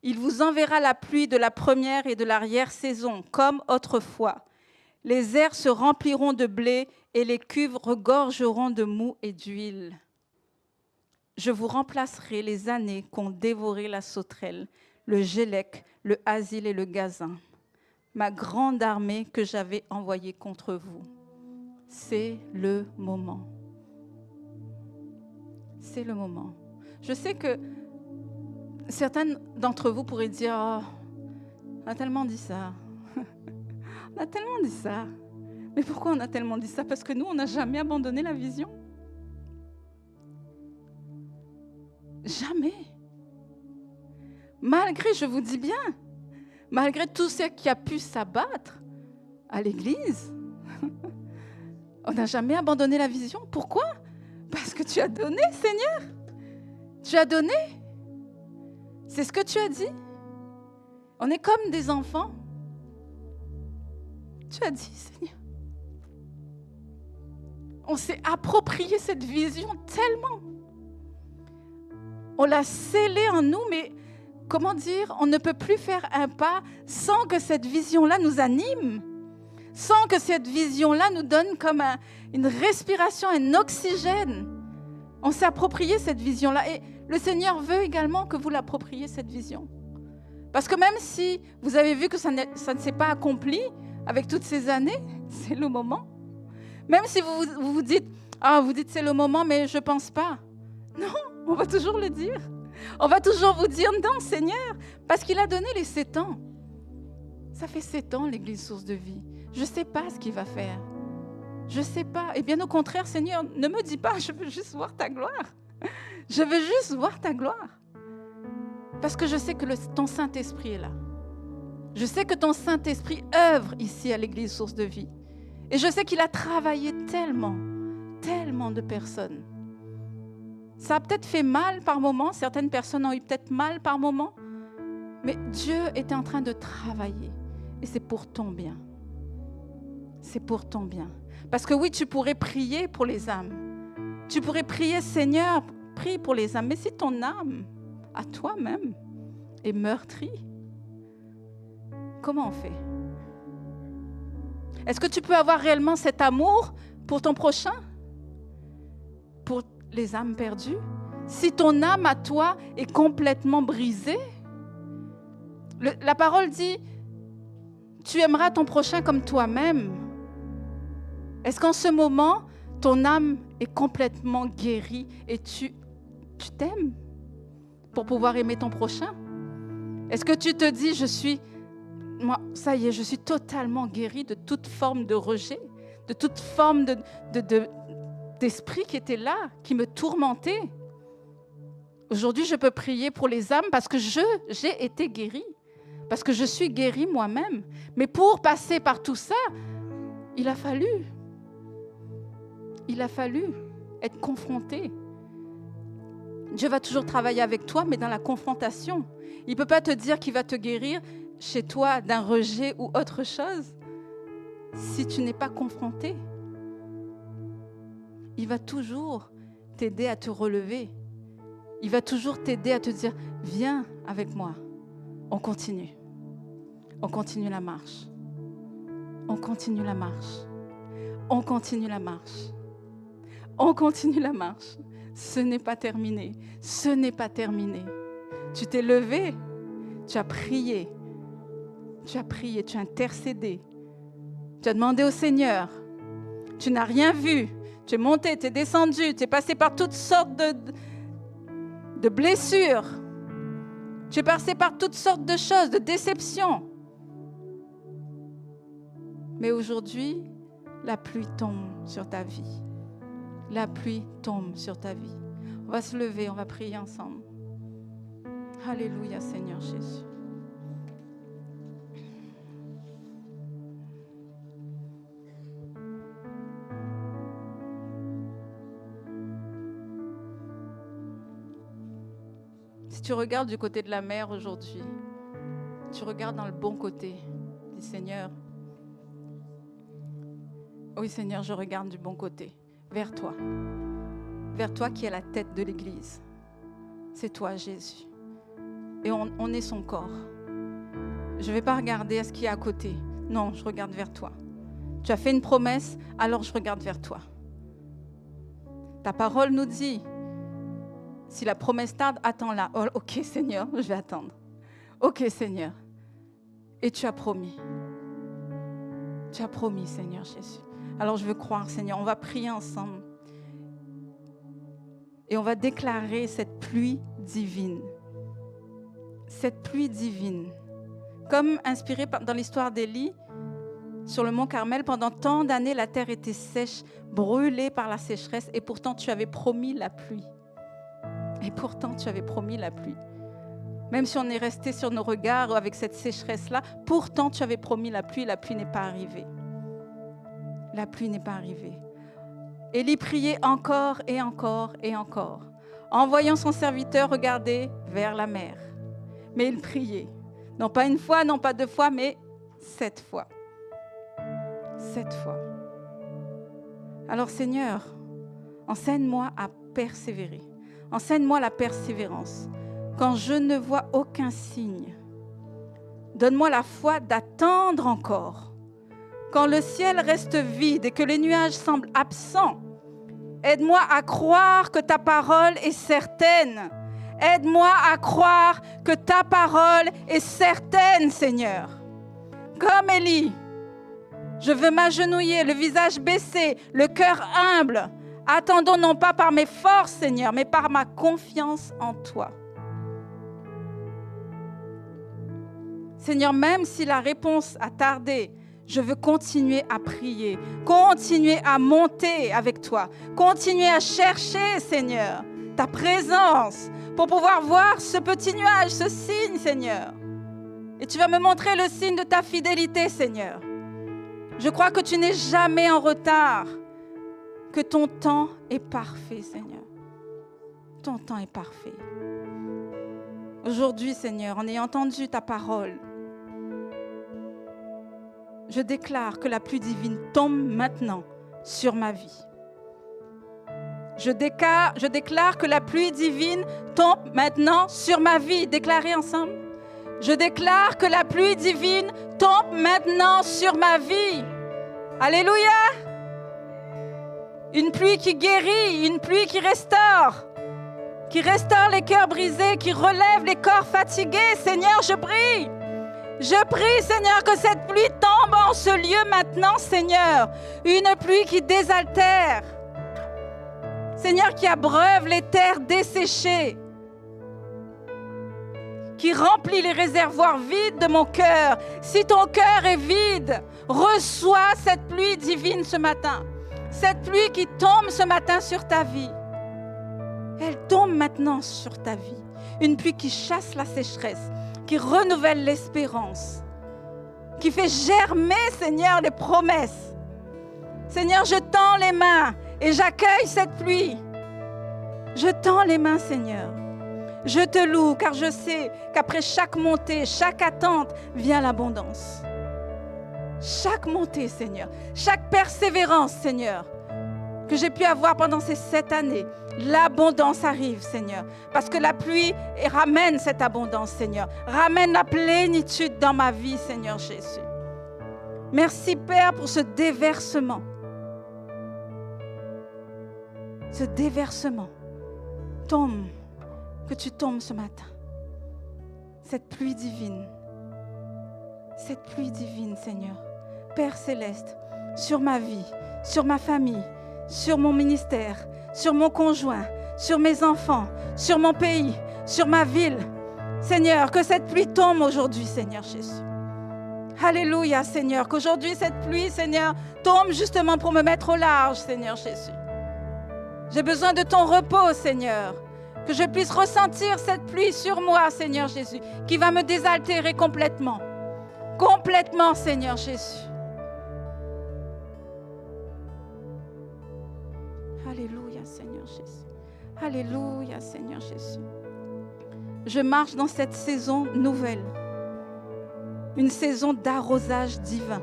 Il vous enverra la pluie de la première et de l'arrière-saison, comme autrefois. Les airs se rempliront de blé et les cuves regorgeront de moût et d'huile. Je vous remplacerai les années qu'ont dévoré la sauterelle, le gélec, le asile et le gazin, ma grande armée que j'avais envoyée contre vous. C'est le moment. C'est le moment. Je sais que certains d'entre vous pourraient dire, on a tellement dit ça. On a tellement dit ça. Mais pourquoi on a tellement dit ça? Parce que nous, on n'a jamais abandonné la vision. Jamais. Malgré, je vous dis bien, malgré tout ce qui a pu s'abattre, à l'église. On n'a jamais abandonné la vision. Pourquoi? Parce que tu as donné, Seigneur. Tu as donné. C'est ce que tu as dit. On est comme des enfants. Tu as dit, Seigneur. On s'est approprié cette vision tellement. On l'a scellée en nous, mais comment dire, on ne peut plus faire un pas sans que cette vision-là nous anime, sans que cette vision-là nous donne comme une respiration, un oxygène. On s'est approprié cette vision-là et le Seigneur veut également que vous l'appropriez, cette vision. Parce que même si vous avez vu que ça ne s'est pas accompli avec toutes ces années, c'est le moment. Même si vous dites, vous dites c'est le moment, mais je ne pense pas. Non, on va toujours le dire. On va toujours vous dire non, Seigneur, parce qu'il a donné les 7 ans. Ça fait 7 ans, l'Église Source de Vie. Je ne sais pas ce qu'il va faire. Je ne sais pas. Et bien au contraire, Seigneur, ne me dis pas, je veux juste voir ta gloire. Je veux juste voir ta gloire. Parce que je sais que ton Saint-Esprit est là. Je sais que ton Saint-Esprit œuvre ici à l'Église Source de Vie. Et je sais qu'il a travaillé tellement de personnes. Ça a peut-être fait mal par moments, certaines personnes ont eu peut-être mal par moments, mais Dieu était en train de travailler. Et c'est pour ton bien. C'est pour ton bien. Parce que oui, tu pourrais prier pour les âmes. Tu pourrais prier, Seigneur, prie pour les âmes. Mais si ton âme, à toi-même, est meurtrie, comment on fait? Est-ce que tu peux avoir réellement cet amour pour ton prochain? Pour les âmes perdues? Si ton âme à toi est complètement brisée, la parole dit, tu aimeras ton prochain comme toi-même. Est-ce qu'en ce moment, ton âme est complètement guérie et tu t'aimes pour pouvoir aimer ton prochain? Est-ce que tu te dis, moi, ça y est, je suis totalement guérie de toute forme de rejet, de toute forme d'esprit qui était là, qui me tourmentait. Aujourd'hui, je peux prier pour les âmes parce que j'ai été guérie, parce que je suis guérie moi-même. Mais pour passer par tout ça, il a fallu être confronté. Dieu va toujours travailler avec toi, mais dans la confrontation. Il ne peut pas te dire qu'il va te guérir chez toi d'un rejet ou autre chose si tu n'es pas confronté. Il va toujours t'aider à te relever. Il va toujours t'aider à te dire, viens avec moi, on continue. On continue la marche. On continue la marche. On continue la marche. On continue la marche. Ce n'est pas terminé. Ce n'est pas terminé. Tu t'es levé, tu as prié. Tu as prié, tu as intercédé. Tu as demandé au Seigneur. Tu n'as rien vu. Tu es monté, tu es descendu, tu es passé par toutes sortes de blessures. Tu es passé par toutes sortes de choses, de déceptions. Mais aujourd'hui, la pluie tombe sur ta vie. La pluie tombe sur ta vie. On va se lever, on va prier ensemble. Alléluia, Seigneur Jésus. Si tu regardes du côté de la mer aujourd'hui, tu regardes dans le bon côté. Dis Seigneur, oui Seigneur, je regarde du bon côté, vers toi qui est la tête de l'Église. C'est toi Jésus. Et on est son corps. Je ne vais pas regarder à ce qu'il y a à côté. Non, je regarde vers toi. Tu as fait une promesse, alors je regarde vers toi. Ta parole nous dit, si la promesse tarde, attends-la. Oh, ok Seigneur, je vais attendre. Ok Seigneur. Et tu as promis. Tu as promis Seigneur Jésus. Alors je veux croire Seigneur, on va prier ensemble. Et on va déclarer cette pluie divine. Cette pluie divine. Comme inspiré dans l'histoire d'Élie, sur le mont Carmel, pendant tant d'années, la terre était sèche, brûlée par la sécheresse, et pourtant tu avais promis la pluie. Et pourtant tu avais promis la pluie. Même si on est resté sur nos regards avec cette sécheresse-là, pourtant tu avais promis la pluie n'est pas arrivée. la pluie n'est pas arrivée. Élie priait encore et encore et encore, en voyant son serviteur regarder vers la mer. Mais il priait, non pas une fois, non pas deux fois, mais 7 fois. 7 fois. Alors Seigneur, enseigne-moi à persévérer. Enseigne-moi la persévérance. Quand je ne vois aucun signe, donne-moi la foi d'attendre encore. Quand le ciel reste vide et que les nuages semblent absents, aide-moi à croire que ta parole est certaine. Aide-moi à croire que ta parole est certaine, Seigneur. Comme Élie, je veux m'agenouiller, le visage baissé, le cœur humble. Attendons non pas par mes forces, Seigneur, mais par ma confiance en toi. Seigneur, même si la réponse a tardé, je veux continuer à prier, continuer à monter avec toi, continuer à chercher, Seigneur, ta présence pour pouvoir voir ce petit nuage, ce signe, Seigneur. Et tu vas me montrer le signe de ta fidélité, Seigneur. Je crois que tu n'es jamais en retard, que ton temps est parfait, Seigneur. Ton temps est parfait. Aujourd'hui, Seigneur, en ayant entendu ta parole, je déclare que la pluie divine tombe maintenant sur ma vie. Je déclare que la pluie divine tombe maintenant sur ma vie. Déclarez ensemble. Je déclare que la pluie divine tombe maintenant sur ma vie. Alléluia. Une pluie qui guérit, une pluie qui restaure les cœurs brisés, qui relève les corps fatigués. Seigneur, je prie. Je prie, Seigneur, que cette pluie tombe en ce lieu maintenant, Seigneur. Une pluie qui désaltère. Seigneur, qui abreuve les terres desséchées. Qui remplit les réservoirs vides de mon cœur. Si ton cœur est vide, reçois cette pluie divine ce matin. Cette pluie qui tombe ce matin sur ta vie. Elle tombe maintenant sur ta vie. Une pluie qui chasse la sécheresse, qui renouvelle l'espérance, qui fait germer, Seigneur, les promesses. Seigneur, je tends les mains et j'accueille cette pluie. Je tends les mains, Seigneur. Je te loue, car je sais qu'après chaque montée, chaque attente, vient l'abondance. Chaque montée, Seigneur, chaque persévérance, Seigneur, que j'ai pu avoir pendant ces 7 années, l'abondance arrive, Seigneur, parce que la pluie ramène cette abondance, Seigneur, ramène la plénitude dans ma vie, Seigneur Jésus. Merci, Père, pour ce déversement. Ce déversement. Tombe, que tu tombes ce matin. Cette pluie divine, Seigneur, Père céleste, sur ma vie, sur ma famille, sur mon ministère, sur mon conjoint, sur mes enfants, sur mon pays, sur ma ville. Seigneur, que cette pluie tombe aujourd'hui, Seigneur Jésus. Alléluia, Seigneur, qu'aujourd'hui cette pluie, Seigneur, tombe justement pour me mettre au large, Seigneur Jésus. J'ai besoin de ton repos, Seigneur, que je puisse ressentir cette pluie sur moi, Seigneur Jésus, qui va me désaltérer complètement. Complètement, Seigneur Jésus. Alléluia, Seigneur Jésus. Alléluia, Seigneur Jésus. Je marche dans cette saison nouvelle. Une saison d'arrosage divin.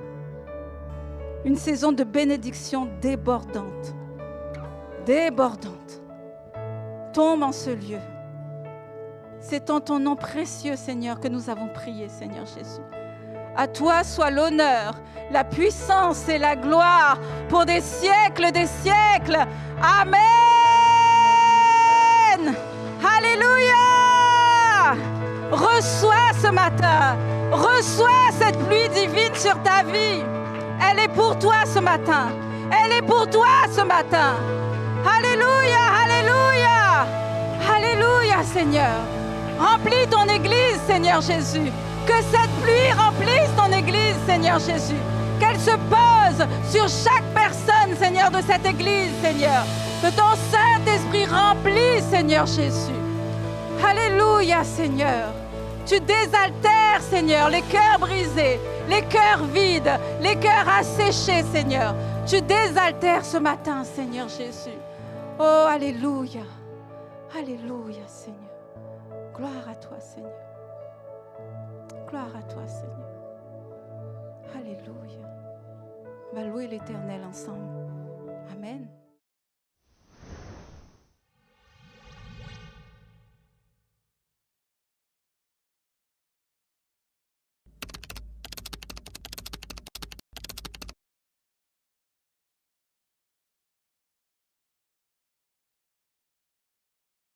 Une saison de bénédiction débordante. Débordante. Tombe en ce lieu. C'est en ton nom précieux, Seigneur, que nous avons prié, Seigneur Jésus. À toi soit l'honneur, la puissance et la gloire pour des siècles, des siècles. Amen. Alléluia. Reçois ce matin, reçois cette pluie divine sur ta vie. Elle est pour toi ce matin. Elle est pour toi ce matin. Alléluia, alléluia. Alléluia, Seigneur. Remplis ton église, Seigneur Jésus. Que cette pluie remplisse ton église, Seigneur Jésus. Qu'elle se pose sur chaque personne, Seigneur, de cette église, Seigneur. Que ton Saint-Esprit remplisse, Seigneur Jésus. Alléluia, Seigneur. Tu désaltères, Seigneur, les cœurs brisés, les cœurs vides, les cœurs asséchés, Seigneur. tu désaltères ce matin, Seigneur Jésus. Oh, alléluia. Alléluia, Seigneur. Gloire à toi, Seigneur. Gloire à toi, Seigneur. Alléluia. On va louer l'Éternel ensemble. Amen.